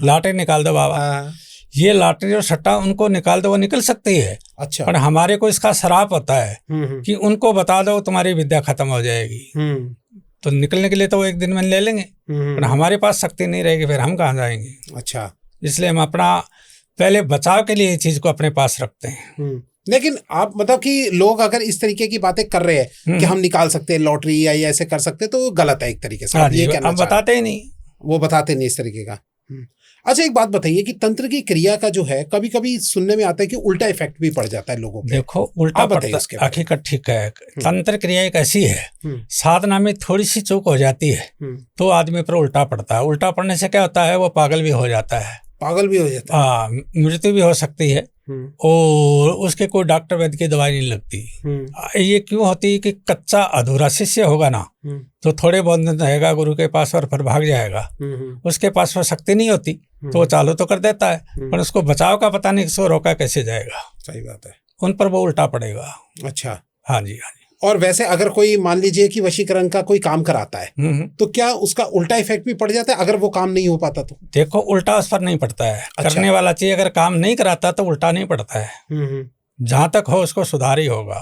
लॉटरी निकाल दो बाबा। ये लॉटरी और सट्टा उनको निकाल दो, वो निकल सकती है। अच्छा, पर हमारे को इसका श्राप होता है कि उनको बता दो तुम्हारी विद्या खत्म हो जाएगी। तो निकलने के लिए तो वो एक दिन में ले लेंगे, पर हमारे पास शक्ति नहीं रहेगी, फिर हम कहाँ जाएंगे? अच्छा, इसलिए हम अपना पहले बचाव के लिए चीज को अपने पास रखते हैं। लेकिन आप मतलब कि लोग अगर इस तरीके की बातें कर रहे हैं कि हम निकाल सकते हैं लॉटरी या ऐसे कर सकते हैं, तो गलत है एक तरीके से। हाँ जी, हम बताते ही नहीं, वो बताते नहीं इस तरीके का। अच्छा, एक बात बताइए कि तंत्र की क्रिया का जो है, कभी कभी सुनने में आता है कि उल्टा इफेक्ट भी पड़ जाता है लोगों पे। देखो, उल्टा पड़ता है, हकीकत ठीक है। तंत्र क्रिया एक ऐसी है, साधना में थोड़ी सी चूक हो जाती है तो आदमी पर उल्टा पड़ता है। उल्टा पड़ने से क्या होता है, वो पागल भी हो जाता है। हाँ, मृत्यु भी हो सकती है और उसके कोई डॉक्टर वैद्य की दवाई नहीं लगती। ये क्यों होती है कि कच्चा अधूरा शिष्य होगा ना, तो थोड़े बहुत दिन रहेगा गुरु के पास और फिर भाग जाएगा। उसके पास वो शक्ति नहीं होती तो वो चालू तो कर देता है, पर उसको बचाव का पता नहीं, उसको रोका कैसे जाएगा। सही बात है, उन पर वो उल्टा पड़ेगा। अच्छा, हाँ जी, हाँ जी। और वैसे अगर कोई मान लीजिए कि वशीकरण का कोई काम कराता है तो क्या उसका उल्टा इफेक्ट भी पड़ जाता है अगर वो काम नहीं हो पाता तो? देखो, उल्टा उस पर नहीं पड़ता है। अच्छा। करने वाला चाहिए, अगर काम नहीं कराता तो उल्टा नहीं पड़ता है। जहां तक हो उसको सुधार ही होगा।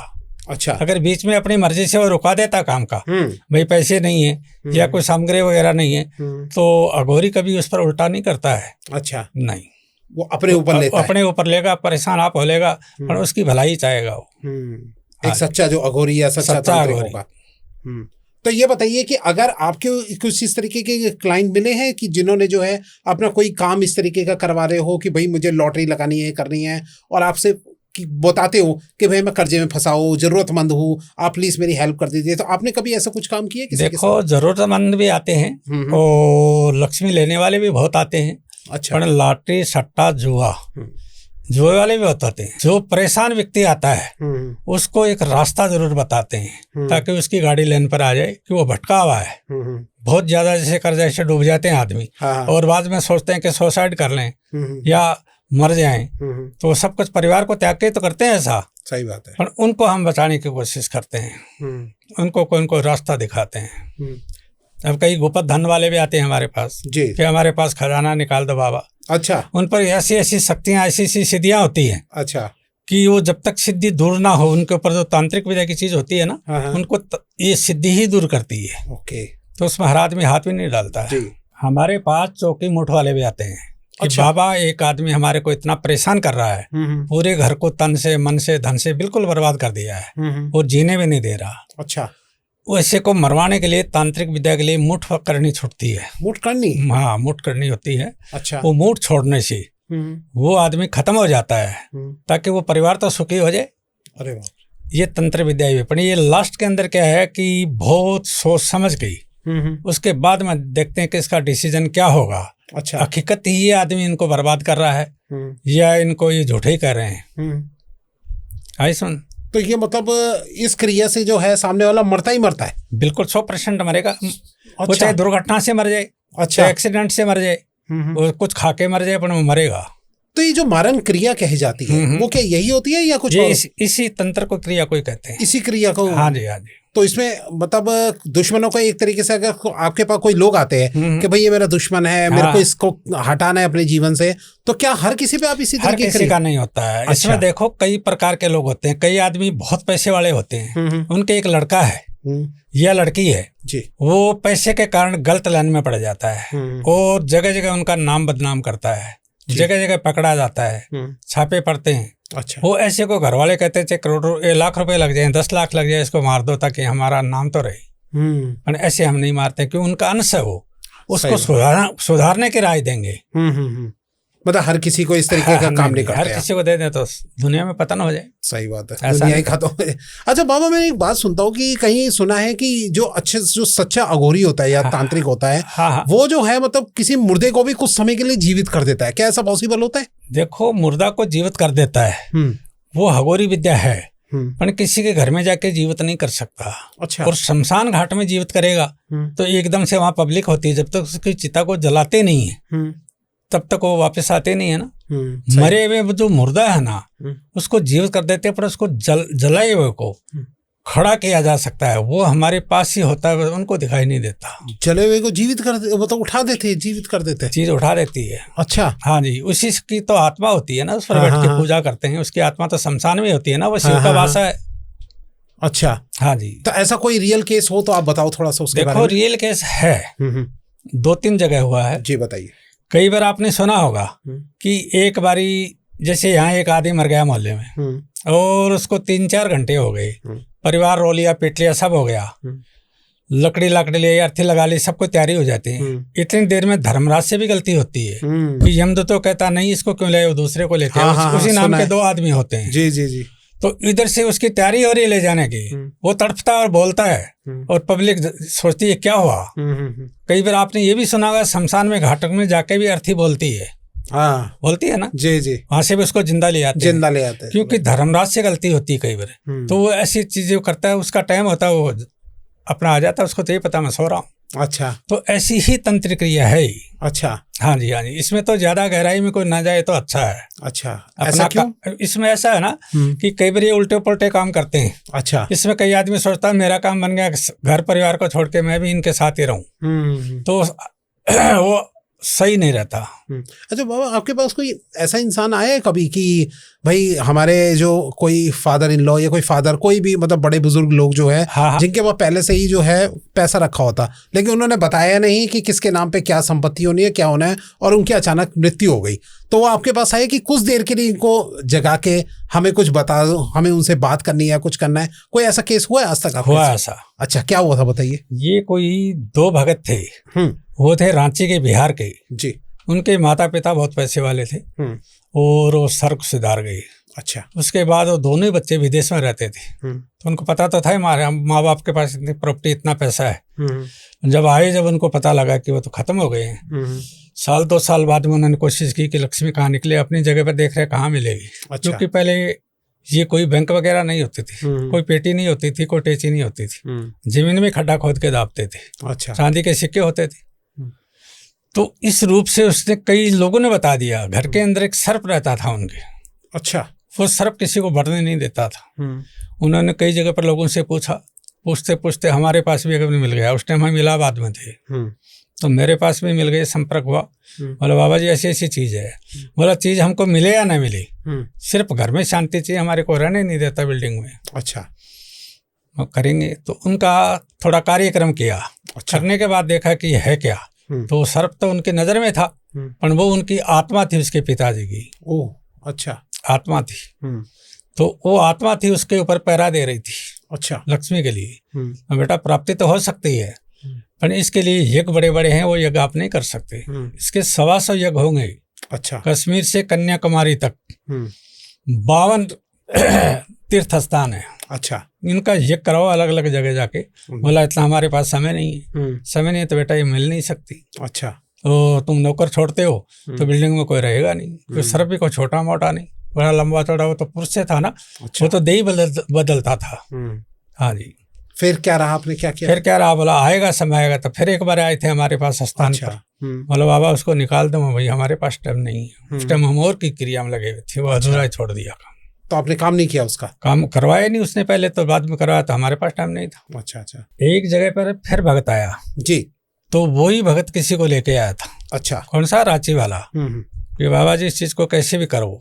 अच्छा, अगर बीच में अपनी मर्जी से वो रुका देता काम का, भाई पैसे नहीं है या कोई सामग्री वगैरह नहीं है, तो अघोरी कभी उस पर उल्टा नहीं करता है। अच्छा, नहीं, वो अपने ऊपर लेता है, अपने ऊपर लेगा, परेशान आप हो लेगा, पर उसकी भलाई चाहेगा वो। एक सच्चा जो अघोरी या सच्चा तांत्रिक होगा। तो ये बताइए कि अगर आपके कुछ इस तरीके के क्लाइंट मिले हैं कि जिन्होंने जो है अपना कोई काम इस तरीके का करवा रहे हो कि भाई मुझे लॉटरी लगानी है, करनी है, और आपसे बताते हो कि भाई मैं कर्जे में फंसा हूँ, जरूरतमंद हूँ, आप प्लीज मेरी हेल्प कर दीजिए, तो आपने कभी ऐसा कुछ काम किया? देखो, जरूरतमंद भी आते हैं और लक्ष्मी लेने वाले भी बहुत आते हैं। अच्छा, पर लॉटरी, सट्टा, जुए वाले भी होते हैं। जो परेशान व्यक्ति आता है उसको एक रास्ता जरूर बताते हैं ताकि उसकी गाड़ी लेन पर आ जाए कि वो भटका हुआ है बहुत ज्यादा, जैसे कर्जा से डूब जाते हैं आदमी। हाँ। और बाद में सोचते हैं कि सुसाइड कर लें या मर जाएं, तो सब कुछ परिवार को त्याग के तो करते हैं ऐसा। सही बात है। पर उनको हम बचाने की कोशिश करते हैं, उनको रास्ता दिखाते हैं। अब कई गुप्त धन वाले भी आते हैं हमारे पास जी कि हमारे पास खजाना निकाल दो बाबा। अच्छा, उन पर ऐसी ऐसी शक्तियां, ऐसी ऐसी सिद्धियां होती हैं। अच्छा, कि वो जब तक सिद्धि दूर ना हो, उनके ऊपर जो तांत्रिक विद्या की चीज होती है ना, उनको ये सिद्धि ही दूर करती है। ओके, तो उसमें हर आदमी हाथ भी नहीं डालता है। हमारे पास चौकी मुठ वाले भी आते हैं कि अच्छा, बाबा एक आदमी हमारे को इतना परेशान कर रहा है, पूरे घर को तन से, मन से, धन से बिल्कुल बर्बाद कर दिया है और जीने भी नहीं दे रहा। अच्छा, वैसे को मरवाने के लिए तांत्रिक विद्या के लिए मुठ करनी छूटती है। मुठ करनी? हाँ, मुठ करनी होती है। अच्छा। वो मुठ छोड़ने से वो आदमी खत्म हो जाता है, ताकि वो परिवार तो सुखी हो जाए। अरे वाह। ये तंत्र विद्या ही पर ये लास्ट के अंदर क्या है कि बहुत सोच समझ गई, उसके बाद में देखते हैं कि इसका डिसीजन क्या होगा। अच्छा। हकीकत ही ये आदमी इनको बर्बाद कर रहा है या इनको ये झूठे ही कर रहे हैं। आई सुन, तो ये मतलब इस क्रिया से जो है सामने वाला मरता ही मरता है? बिल्कुल 100% मरेगा। अच्छा। वो चाहे दुर्घटना से मर जाए, अच्छा, एक्सीडेंट से मर जाए, वो कुछ खा के मर जाए, पर वो मरेगा। तो ये जो मारण क्रिया कही जाती है वो क्या यही होती है या कुछ और? इसी तंत्र को क्रिया कोई कहते हैं, इसी क्रिया को। हाँ जी, हाँ जी। तो इसमें मतलब दुश्मनों को एक तरीके से, अगर आपके पास कोई लोग आते हैं कि भाई ये मेरा दुश्मन है, मेरे को इसको हटाना है अपने जीवन से, तो क्या हर किसी पे आप इसी हर तरीके किसी का नहीं होता है। अच्छा। इसमें देखो कई प्रकार के लोग होते हैं। कई आदमी बहुत पैसे वाले होते हैं, उनके एक लड़का है या लड़की है जी, वो पैसे के कारण गलत लाइन में पड़ जाता है और जगह जगह उनका नाम बदनाम करता है, जगह जगह पकड़ा जाता है, छापे पड़ते हैं। अच्छा। वो ऐसे को घर वाले कहते हैं करोड़ों लाख रुपए लग जाए, 10 लाख लग जाए, इसको मार दो ताकि हमारा नाम तो रहे। पर ऐसे हम नहीं मारते, क्योंकि उनका अंश है, वो उसको सुधारने की राय देंगे। मतलब हर किसी को इस तरीके का काम नहीं करते। हर किसी को दे दें तो दुनिया में पता ना हो जाए। सही बात है, दुनिया ही खत्म हो जाए। अच्छा बाबा, मैंने एक बात सुनता हूँ कि कहीं सुना है कि जो सच्चा अघोरी होता है या तांत्रिक होता है, वो जो है मतलब किसी मुर्दे को भी कुछ समय के लिए जीवित कर देता है। क्या ऐसा पॉसिबल होता है? देखो, मुर्दा को जीवित कर देता है, वो अघोरी विद्या है, पर किसी के घर में जाके जीवित नहीं कर सकता। अच्छा। और शमशान घाट में जीवित करेगा तो एकदम से वहां पब्लिक होती है, जब तक उसकी चिता को जलाते नहीं है तब तक वो वापस आते नहीं है ना। मरे हुए जो मुर्दा है ना, उसको जीवित कर देते हैं, पर उसको जलाए हुए को खड़ा किया जा सकता है। वो हमारे पास ही होता है, उनको दिखाई नहीं देता। जले हुए को जीवित कर मतलब उठा देते हैं, जीवित कर देते हैं, चीज उठा देती है। अच्छा। हाँ जी, उसी की तो आत्मा होती है ना, उस पर बैठ के पूजा करते हैं। उसकी आत्मा तो शमशान में होती है ना, वो शिव का वासा है। अच्छा। हाँ जी। तो ऐसा कोई रियल केस हो तो आप बताओ थोड़ा सा उसके बारे में। देखो, रियल केस है, 2-3 जगह हुआ है जी, बताइए। कई बार आपने सुना होगा कि एक बारी जैसे यहाँ एक आदमी मर गया मोहल्ले में और उसको 3-4 घंटे हो गए, परिवार रो लिया, पीट लिया, सब हो गया, लकड़ी ले, अर्थी लगा ली, सबको तैयारी हो जाती है। इतनी देर में धर्मराज से भी गलती होती है कि यमदूत तो कहता नहीं इसको क्यों ले, दूसरे को लेते हैं। उसी नाम के 2 आदमी होते हैं। जी जी जी। तो इधर से उसकी तैयारी हो रही है ले जाने की, वो तड़पता और बोलता है और पब्लिक सोचती है क्या हुआ। कई बार आपने ये भी सुना होगा, शमशान में घाटक में जाके भी अर्थी बोलती है। हाँ, बोलती है ना। जी जी। वहां से भी उसको जिंदा ले आते हैं, क्योंकि धर्मराज से गलती होती है कई बार। तो वो ऐसी चीजें करता है, उसका टाइम होता है, वो अपना आ जाता है, उसको तो ये पता मैं सो रहा हूँ। अच्छा। तो ऐसी ही तंत्र क्रिया है। अच्छा। हाँ जी, हाँ जी। इसमें तो ज्यादा गहराई में कोई ना जाए तो अच्छा है। अच्छा। ऐसा क्यों? इसमें ऐसा है ना कि कई बार ये उल्टे पुल्टे काम करते हैं। अच्छा। इसमें कई आदमी सोचता है मेरा काम बन गया, घर परिवार को छोड़ के मैं भी इनके साथ ही रहूं, तो वो सही नहीं रहता। अच्छा बाबा, आपके पास कोई ऐसा इंसान आया है कभी कि भाई हमारे जो कोई फादर इन लॉ या कोई फादर, कोई भी मतलब बड़े बुजुर्ग लोग जो है, जिनके पास पहले से ही जो है पैसा रखा होता, लेकिन उन्होंने बताया नहीं कि किसके नाम पे क्या संपत्ति होनी है, क्या होना है, और उनकी अचानक मृत्यु हो गई, तो वो आपके पास आए कि कुछ देर के लिए इनको जगा के हमें कुछ बता दो, हमें उनसे बात करनी है, कुछ करना है? कोई ऐसा केस हुआ है आज तक? हुआ ऐसा? अच्छा, क्या हुआ था बताइए। ये कोई 2 भगत थे, वो थे रांची के, बिहार के जी। उनके माता पिता बहुत पैसे वाले थे और वो सर्क सुधार गए। अच्छा। उसके बाद वो दोनों ही बच्चे विदेश में रहते थे, तो उनको पता तो था हमारे माँ बाप के पास इतनी प्रॉपर्टी, इतना पैसा है। जब आए, जब उनको पता लगा कि वो तो खत्म हो गए हैं, 1-2 साल बाद में उन्होंने कोशिश की कि लक्ष्मी कहाँ निकले, अपनी जगह पर देख रहे कहाँ मिलेगी। अच्छा। क्योंकि पहले ये कोई बैंक वगैरह नहीं होती थी, कोई पेटी नहीं होती थी, कोई टेची नहीं होती थी, जमीन में खड्डा खोद के दाबते थे। अच्छा। चांदी के सिक्के होते थे। तो इस रूप से उसने, कई लोगों ने बता दिया, घर के अंदर एक सर्प रहता था उनके। अच्छा। वो सर्प किसी को बढ़ने नहीं देता था। उन्होंने कई जगह पर लोगों से पूछा, पूछते पूछते हमारे पास भी अगर मिल गया। उस टाइम हम इलाहाबाद में थे, तो मेरे पास भी मिल गए, संपर्क हुआ। बोला बाबा जी ऐसी ऐसी चीज है। बोला चीज हमको मिले या ना मिले, सिर्फ घर में शांति चाहिए, हमारे को रहने नहीं देता बिल्डिंग में। अच्छा। करेंगे तो उनका थोड़ा कार्यक्रम किया। अच्छा। करने के बाद देखा कि है क्या, तो सर्प तो उनकी नजर में था, पर वो उनकी आत्मा थी, उसके पिताजी की। ओह अच्छा। आत्मा थी। तो वो आत्मा थी, उसके ऊपर पहरा दे रही थी। अच्छा। लक्ष्मी के लिए। बेटा प्राप्ति तो हो सकती है, पर इसके लिए यज्ञ बड़े बड़े हैं, वो यज्ञ आप नहीं कर सकते। इसके 125 यज्ञ होंगे। अच्छा। कश्मीर से कन्याकुमारी तक 52 तीर्थ स्थान है। अच्छा। इनका यज्ञ कराओ अलग अलग जगह जाके। बोला इतना हमारे पास समय नहीं है। समय नहीं है तो बेटा ये मिल नहीं सकती। अच्छा। तो तुम नौकर छोड़ते हो तो बिल्डिंग में कोई रहेगा नहीं, कोई सर्फ भी कोई छोटा मोटा नहीं, बड़ा लंबा चौड़ा। वो तो पुरुष से था ना। अच्छा। वो तो देही बदलता था। हाँ जी। फिर क्या रहा, आपने क्या किया? फिर क्या रहा, बोला आएगा समय आएगा। तो फिर एक बार आए थे हमारे पास स्थान पर। बोला बाबा उसको निकाल दो। भाई हमारे पास टाइम नहीं है। उस टाइम हम और की क्रिया में लगे हुए थे, वो अधूरा ही छोड़ दिया। तो आपने काम नहीं किया, उसका काम करवाया नहीं उसने, पहले तो बाद में करवाया, तो हमारे पास टाइम नहीं था। अच्छा अच्छा। एक जगह पर फिर भगत आया जी, तो वही भगत किसी को लेके आया था। अच्छा। कौन सा? रांची वाला। कि बाबा जी इस चीज को कैसे भी करो।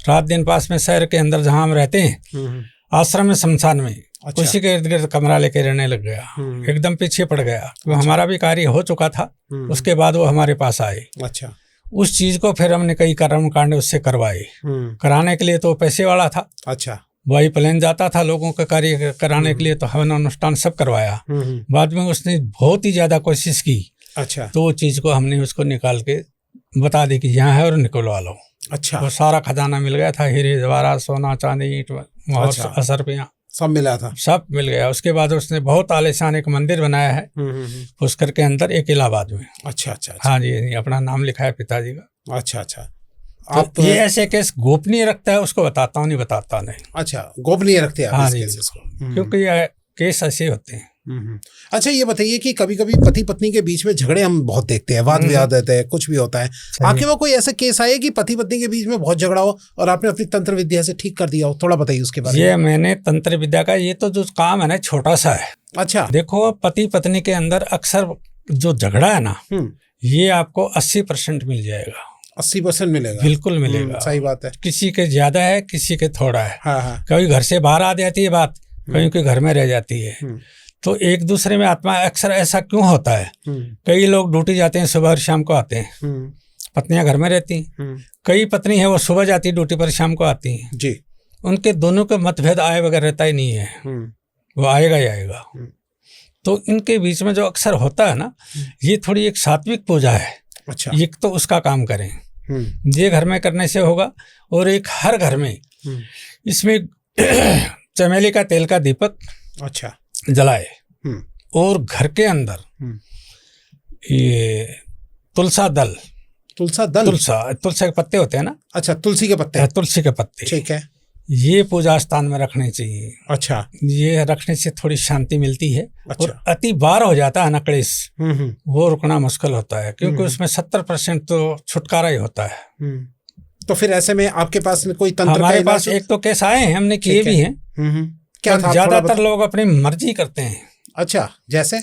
रात दिन पास में शहर के अंदर जहाँ हम रहते हैं, आश्रम में शमशान में। अच्छा। उसी के इर्द गिर्द कमरा लेके रहने लग गया। एकदम पीछे पड़ गया। अच्छा। हमारा भी कार्य हो चुका था, उसके बाद वो हमारे पास आए। अच्छा। उस चीज को फिर हमने कई कर्म कांड उससे करवाए। कराने के लिए तो पैसे वाला था। अच्छा। वही प्लेन जाता था लोगों का कार्य कराने के लिए, तो हवन अनुष्ठान सब करवाया। बाद में उसने बहुत ही ज्यादा कोशिश की। अच्छा। तो वो चीज को हमने उसको निकाल के बता दी कि यहाँ है और निकलवा लो। अच्छा। वो सारा खजाना मिल गया था, हीरे जवाहरात सोना चांदी ईंट असरपियाँ सब मिला था, सब मिल गया। उसके बाद उसने बहुत आलीशान एक मंदिर बनाया है पुष्कर के अंदर, एक इलाहाबाद में। अच्छा अच्छा। हाँ जी, अपना नाम लिखा है पिताजी का। अच्छा अच्छा। आप तो ये ऐसे केस गोपनीय रखता है, उसको बताता हूँ नहीं बताता नहीं। अच्छा, गोपनीय रखते हैं। हाँ जी, क्योंकि ये केस ऐसे होते हैं। अच्छा, ये बताइए कि कभी कभी पति पत्नी के बीच में झगड़े हम बहुत देखते हैं, वाद विवाद रहते हैं, कुछ भी होता है। आपके वहाँ कोई ऐसा केस आया कि पति पत्नी के बीच में बहुत झगड़ा हो और आपने अपनी तंत्र विद्या से ठीक कर दिया हो? थोड़ा बताइए उसके बारे में। ये मैंने तंत्र विद्या का ये तो जो काम है ना, छोटा सा है। अच्छा। देखो, पति पत्नी के अंदर अक्सर जो झगड़ा है ना, ये आपको 80% मिल जाएगा। 80% मिलेगा? बिल्कुल मिलेगा। सही बात है। किसी के ज्यादा है, किसी के थोड़ा है। हाँ। कभी घर से बाहर आ जाती है बात, कहीं कोई घर में रह जाती है। तो एक दूसरे में आत्मा अक्सर ऐसा क्यों होता है? कई लोग ड्यूटी जाते हैं, सुबह और शाम को आते हैं, पत्नियां घर में रहती हैं। कई पत्नी है वो सुबह जाती है ड्यूटी पर, शाम को आती हैं जी। उनके दोनों का मतभेद आए बगैर रहता ही नहीं है, वो आएगा ही आएगा। तो इनके बीच में जो अक्सर होता है ना, ये थोड़ी एक सात्विक पूजा है। अच्छा। ये तो उसका काम करें, ये घर में करने से होगा। और एक हर घर में इसमें चमेली का तेल का दीपक अच्छा जलाए, और घर के अंदर ये तुलसा के पत्ते होते हैं ना। अच्छा, तुलसी के पत्ते। तुलसी के पत्ते, ठीक है। ये पूजा स्थान में रखने चाहिए। अच्छा। ये रखने से थोड़ी शांति मिलती है। अच्छा। और अति बार हो जाता है ना क्लेश, वो रुकना मुश्किल होता है, क्योंकि उसमें 70% तो छुटकारा ही होता है। तो फिर ऐसे में आपके पास कोई तंत्र? हमारे पास एक तो केस आए हैं, हमने किए भी हैं। क्या था? ज्यादातर लोग अपनी मर्जी करते हैं। अच्छा, जैसे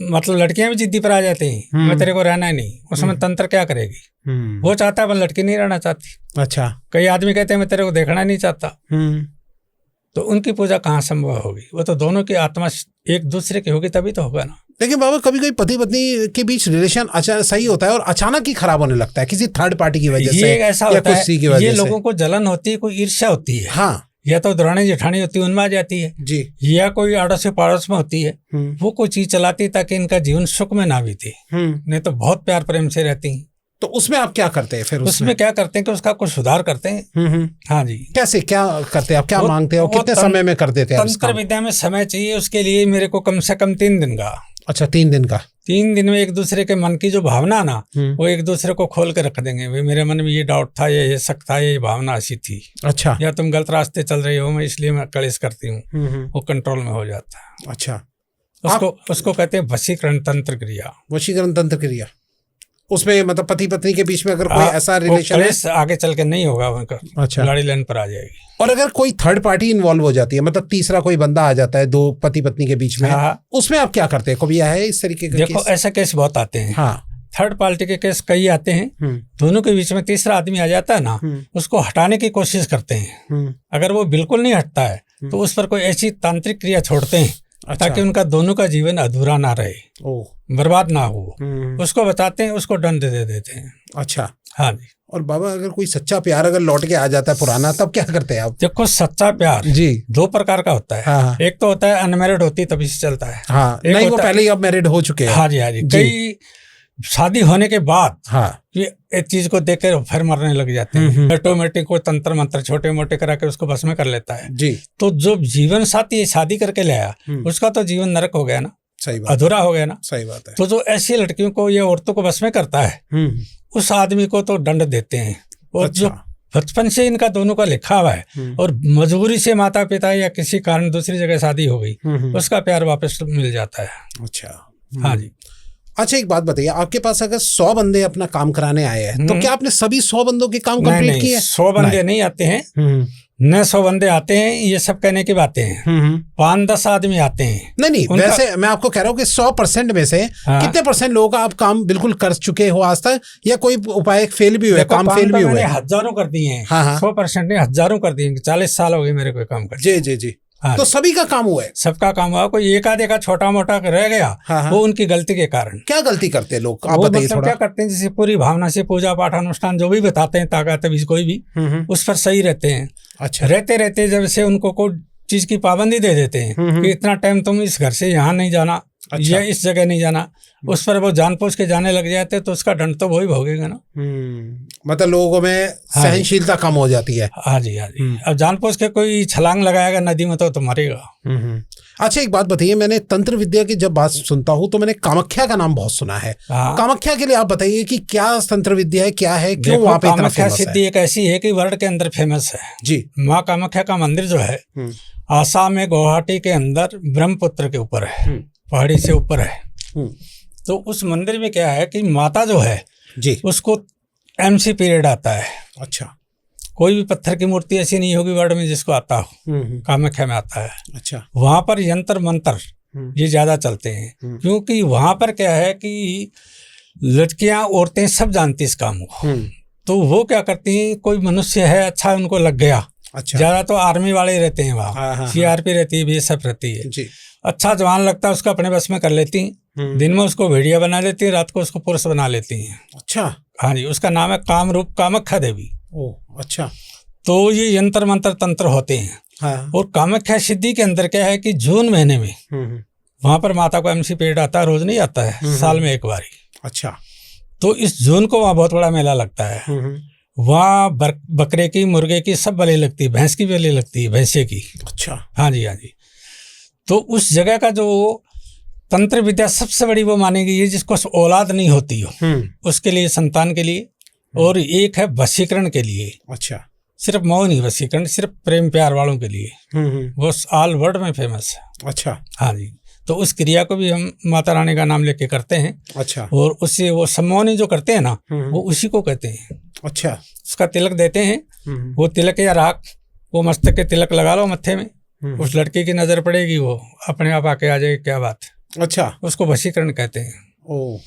मतलब लड़कियां भी जिद्दी पर आ जाती हैं, मैं तेरे को रहना ही नहीं। उसमें तंत्र क्या करेगी? वो चाहता है पर लड़की नहीं रहना चाहती। अच्छा। कई आदमी कहते हैं मैं तेरे को देखना नहीं चाहता, तो उनकी पूजा कहाँ संभव होगी? वो तो दोनों की आत्मा एक दूसरे की होगी, तभी तो होगा ना। लेकिन बाबा, कभी कभी पति पत्नी के बीच रिलेशन अचानक सही होता है और अचानक ही खराब होने लगता है किसी थर्ड पार्टी की वजह से। ऐसा होता है, ये लोगों को जलन होती है, कोई ईर्ष्या होती है। हाँ। या तो दरानी जेठानी होती है, उनमें आ जाती है जी। या कोई आड़ोस पड़ोस में होती है, वो कोई चीज चलाती है ताकि इनका जीवन सुख में ना बीते। नहीं तो बहुत प्यार प्रेम से रहती हैं। तो उसमें आप क्या करते हैं फिर? उसमें क्या करते हैं कि उसका कुछ सुधार करते हैं। हाँ जी। कैसे, क्या करते हैं आप? क्या मांगते हो? कितने समय में कर देते हैं? तंत्र विद्या में समय चाहिए उसके लिए मेरे को, कम से कम 3 दिन का। अच्छा, 3 दिन का। 3 दिन में एक दूसरे के मन की जो भावना ना, वो एक दूसरे को खोल के रख देंगे। भाई मेरे मन में ये डाउट था, ये शक था, ये भावना ऐसी थी। अच्छा। या तुम गलत रास्ते चल रही हो, मैं इसलिए मैं कलेश करती हूँ, वो कंट्रोल में हो जाता है। अच्छा। उसको कहते हैं वशीकरण तंत्र क्रिया। वशीकरण तंत्र क्रिया, उसमें मतलब पति पत्नी के बीच में अगर कोई ऐसा रिलेशन है, आगे चल के नहीं होगा उनका। अच्छा। लड़ी लाइन पर आ जाएगी। और अगर कोई थर्ड पार्टी इन्वॉल्व हो जाती है, मतलब तीसरा कोई बंदा आ जाता है दो पति पत्नी के बीच में, उसमें आप क्या करते हैं? कभी आया है इस तरीके का? देखो, ऐसा केस बहुत आते हैं। हाँ। थर्ड पार्टी के केस कई आते हैं। दोनों के बीच में तीसरा आदमी आ जाता है ना, उसको हटाने की कोशिश करते हैं। अगर वो बिल्कुल नहीं हटता है तो उस पर कोई ऐसी तांत्रिक क्रिया छोड़ते हैं। अच्छा। ताकि उनका दोनों का जीवन अधूरा ना रहे, बर्बाद ना हो, उसको बताते हैं, उसको दंड दे देते हैं। अच्छा। हाँ जी। और बाबा अगर कोई सच्चा प्यार अगर लौट के आ जाता है पुराना, तब क्या करते हैं आप? देखो सच्चा प्यार जी। 2 प्रकार का होता है। हाँ। एक तो होता है अनमैरिड होती तभी से चलता है। हाँ, नहीं वो पहले ही अब मैरिड हो चुके हैं। हाँ जी, हाँ जी। कई शादी होने के बाद हाँ, ये एक चीज को देख कर फिर मरने लग जाते हैं। ऑटोमेटिक को तंत्र मंत्र छोटे मोटे करा के उसको बस में कर लेता है जी। तो जो जीवन साथी शादी करके ले आया उसका तो जीवन नरक हो गया ना, सही बात, अधूरा हो गया ना। सही बात है। तो जो ऐसी लड़कियों को या औरतों को बस में करता है उस आदमी को तो दंड देते हैं। और अच्छा। जो बचपन से इनका दोनों का लिखा हुआ है और मजबूरी से माता पिता या किसी कारण दूसरी जगह शादी हो गई उसका प्यार वापस मिल जाता है। अच्छा। हाँ जी। अच्छा एक बात बताइए, आपके पास अगर 100 बंदे अपना काम कराने आए हैं तो क्या आपने सभी 100 बंदों के काम कंप्लीट किए? 100 बंदे नहीं आते हैं, न 100 बंदे आते हैं, ये सब कहने की बातें हैं। 5-10 आदमी आते हैं। नहीं वैसे मैं आपको कह रहा हूँ कि 100% में से कितने % लोगों का आप काम बिल्कुल कर चुके हो आज तक, या कोई उपाय फेल भी हुए, काम फेल भी हुए? हजारों कर दिए हैं। हाँ। 100% नहीं, हजारों कर दिए। 40 साल हो गए मेरे को काम करते। जी। तो सभी का काम हुआ है? सबका काम हुआ। कोई एक आधे का छोटा मोटा रह गया। हाँ। वो उनकी गलती के कारण। क्या गलती करते हैं लोग, आप बताइए थोड़ा। क्या करते हैं, जैसे पूरी भावना से पूजा पाठ अनुष्ठान जो भी बताते हैं ताकत कोई भी उस पर सही रहते हैं। अच्छा। रहते जब से उनको कोई चीज की पाबंदी दे देते हैं कि इतना टाइम तुम इस घर से यहाँ नहीं जाना। अच्छा। या इस जगह नहीं जाना, उस पर वो जानबूझ के जाने लग जाते तो उसका दंड तो वही भोगेगा ना। मतलब लोगों में सहनशीलता कम हो जाती है। हाँ जी। अब जानबूझ के कोई छलांग लगाएगा नदी में तो मरेगा। अच्छा एक बात बताइए, मैंने तंत्र विद्या की जब बात सुनता हूँ तो मैंने कामाख्या का नाम बहुत सुना है। कामाख्या के लिए आप बताइए कि क्या तंत्र विद्या है, क्या है, क्यों वहाँ पे इतना फेमस है? कामाख्या सिद्धि एक ऐसी है कि वर्ल्ड के अंदर फेमस है जी। माँ कामाख्या का मंदिर जो है आसाम में गुवाहाटी के अंदर ब्रह्मपुत्र के ऊपर है, पहाड़ी से ऊपर है। तो उस मंदिर में क्या है कि माता जो है जी उसको MC पीरियड आता है। अच्छा। कोई भी पत्थर की मूर्ति ऐसी नहीं होगी वर्ल्ड में जिसको आता हो, कामाख्या में आता है। अच्छा। वहां पर यंत्र मंत्र ये ज्यादा चलते हैं क्योंकि वहां पर क्या है कि लड़कियां औरतें सब जानती इस काम को। तो वो क्या करती हैं, कोई मनुष्य है अच्छा उनको लग गया। अच्छा। ज्यादा तो आर्मी वाले रहते हैं वहाँ, CRP रहती है, BSF रहती है जी। अच्छा जवान लगता है उसको अपने बस में कर लेती हैं। दिन में उसको भेड़िया बना लेती है, रात को उसको पुरुष बना लेती हैं। अच्छा। हाँ जी, उसका नाम है कामरूप कामाख्या देवी। ओह अच्छा। तो ये यंत्र मंत्र तंत्र होते हैं। हाँ। और कामाख्या सिद्धि के अंदर क्या है कि जून महीने में वहां पर माता को MC पीरियड आता है, रोज नहीं आता है, साल में एक बार। अच्छा। तो इस जून को वहाँ बहुत बड़ा मेला लगता है। वहाँ बकरे की, मुर्गे की सब बलि लगती है, भैंस की बलि लगती है, भैंसे की। अच्छा। हाँ जी। तो उस जगह का जो तंत्र विद्या सबसे बड़ी वो मानी गई है जिसको औलाद नहीं होती हो उसके लिए, संतान के लिए, और एक है वशीकरण के लिए। अच्छा। सिर्फ मौन नहीं वशीकरण, सिर्फ प्रेम प्यार वालों के लिए। वो ऑल वर्ल्ड में फेमस है। अच्छा। हाँ जी। तो उस क्रिया को भी हम माता रानी का नाम लेके करते हैं। अच्छा। और उससे वो सम्मोहनी जो करते हैं ना वो उसी को कहते हैं। अच्छा। उसका तिलक देते हैं, वो तिलक या राख वो मस्तक के तिलक लगा लो मत्थे में, उस लड़की की नजर पड़ेगी वो अपने आप आके आ जाएगी। क्या बात। अच्छा। उसको वशीकरण कहते हैं। ओ,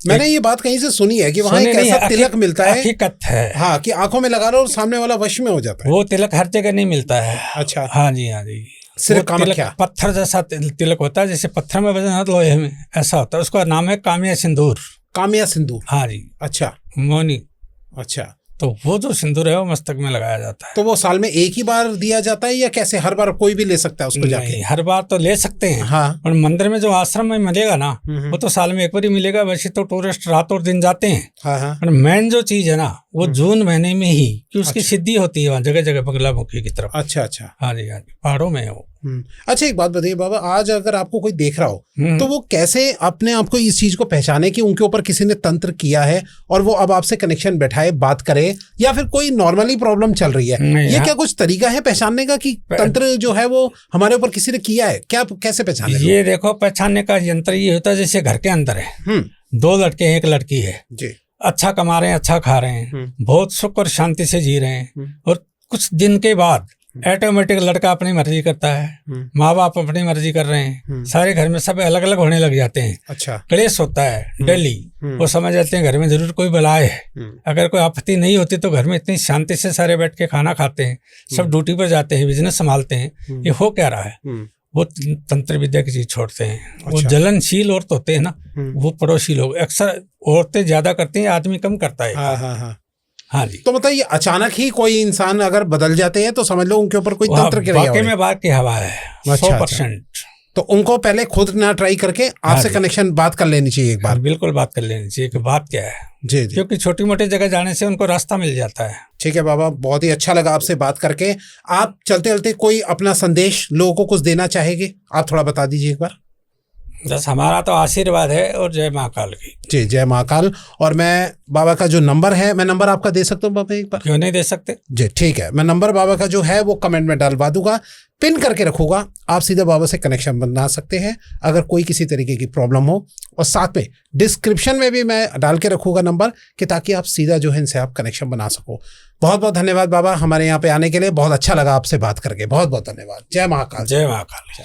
मैंने ये बात कहीं से सुनी है कि वहाँ एक ऐसा तिलक मिलता है, हकीकत है। हाँ, कि आंखों में लगा लो और सामने वाला वश में हो जाता है। वो तिलक हर जगह नहीं मिलता है। अच्छा। हाँ जी। सिर्फ कामाख्या। पत्थर जैसा तिलक होता है, जैसे पत्थर में वजन है लोहे में, ऐसा होता है। उसका नाम है कामिया सिंदूर। कामिया सिंदूर। हाँ जी। अच्छा। मौनी। अच्छा। तो वो जो सिंदूर है वो मस्तक में लगाया जाता है। तो वो साल में एक ही बार दिया जाता है या कैसे, हर बार कोई भी ले सकता है उसको जाके? हर बार तो ले सकते हैं। हाँ। और मंदिर में जो आश्रम में मिलेगा ना वो तो साल में एक बार ही मिलेगा। वैसे तो टूरिस्ट रात और दिन जाते हैं। हाँ। और मेन जो चीज है ना वो जून महीने में ही कि उसकी सिद्धि होती है वहाँ जगह जगह बंगलामुखी की तरफ। अच्छा। हाँ जी। पहाड़ों में है वो। अच्छा एक बात बताइए बाबा, आज अगर आपको कोई देख रहा हो तो वो कैसे अपने आप को इस चीज को पहचाने कि उनके ऊपर किसी ने तंत्र किया है और वो अब आपसे कनेक्शन बैठाए, बात करे, या फिर कोई नॉर्मली प्रॉब्लम चल रही है? ये क्या कुछ तरीका है पहचानने का कि तंत्र जो है वो हमारे ऊपर किसी ने किया है? क्या कैसे पहचाने? ये देखो, पहचानने का यंत्र ये होता है जैसे घर के अंदर है 2 लड़के हैं, एक लड़की है जी, अच्छा कमा रहे हैं, अच्छा खा रहे हैं, बहुत सुख और शांति से जी रहे हैं, और कुछ दिन के बाद ऑटोमेटिक लड़का अपनी मर्जी करता है, माँ बाप अपनी मर्जी कर रहे हैं, सारे घर में सब अलग अलग होने लग जाते हैं। अच्छा। क्लेश होता है डेली, वो समझ जाते हैं घर में जरूर कोई बलाए है। अगर कोई आपत्ति नहीं होती तो घर में इतनी शांति से सारे बैठ के खाना खाते हैं, सब ड्यूटी पर जाते हैं, बिजनेस संभालते हैं। ये हो क्या रहा है? वो तंत्र विद्या की चीज छोड़ते हैं। अच्छा। वो जलनशील औरत होते हैं ना, वो पड़ोसी लोग, अक्सर औरतें ज्यादा करती हैं, आदमी कम करता है। हाँ जी। तो मतलब ये अचानक ही कोई इंसान अगर बदल जाते हैं तो समझ लो उनके ऊपर कोई वह तंत्र क्रिया हो वाकई रही है। में बात की हवा है, अच्छा, 100%। तो उनको पहले खुद ना ट्राई करके आपसे जी। कनेक्शन बात कर लेनी चाहिए एक बार। बिल्कुल बात कर लेनी चाहिए कि बात क्या है, जी जी, क्योंकि छोटी मोटी जगह जाने से उनको रास्ता मिल जाता है। ठीक है बाबा, बहुत ही अच्छा लगा आपसे बात करके। आप चलते चलते कोई अपना संदेश लोगों को कुछ देना चाहेंगे, आप थोड़ा बता दीजिए एक बार। बस हमारा तो आशीर्वाद है, और जय महाकाल की। जी, जय महाकाल। और मैं बाबा का जो नंबर है, मैं नंबर आपका दे सकता हूँ बाबा एक बार? क्यों नहीं दे सकते? जी ठीक है, मैं नंबर बाबा का जो है वो कमेंट में डालवा दूंगा, पिन करके रखूंगा। आप सीधा बाबा से कनेक्शन बना सकते हैं अगर कोई किसी तरीके की प्रॉब्लम हो। और साथ में डिस्क्रिप्शन में भी मैं डाल के रखूंगा नंबर, कि ताकि आप सीधा जो है इनसे आप कनेक्शन बना सको। बहुत बहुत धन्यवाद बाबा हमारे यहाँ पे आने के लिए, बहुत अच्छा लगा आपसे बात करके, बहुत बहुत धन्यवाद। जय महाकाल। जय महाकाल।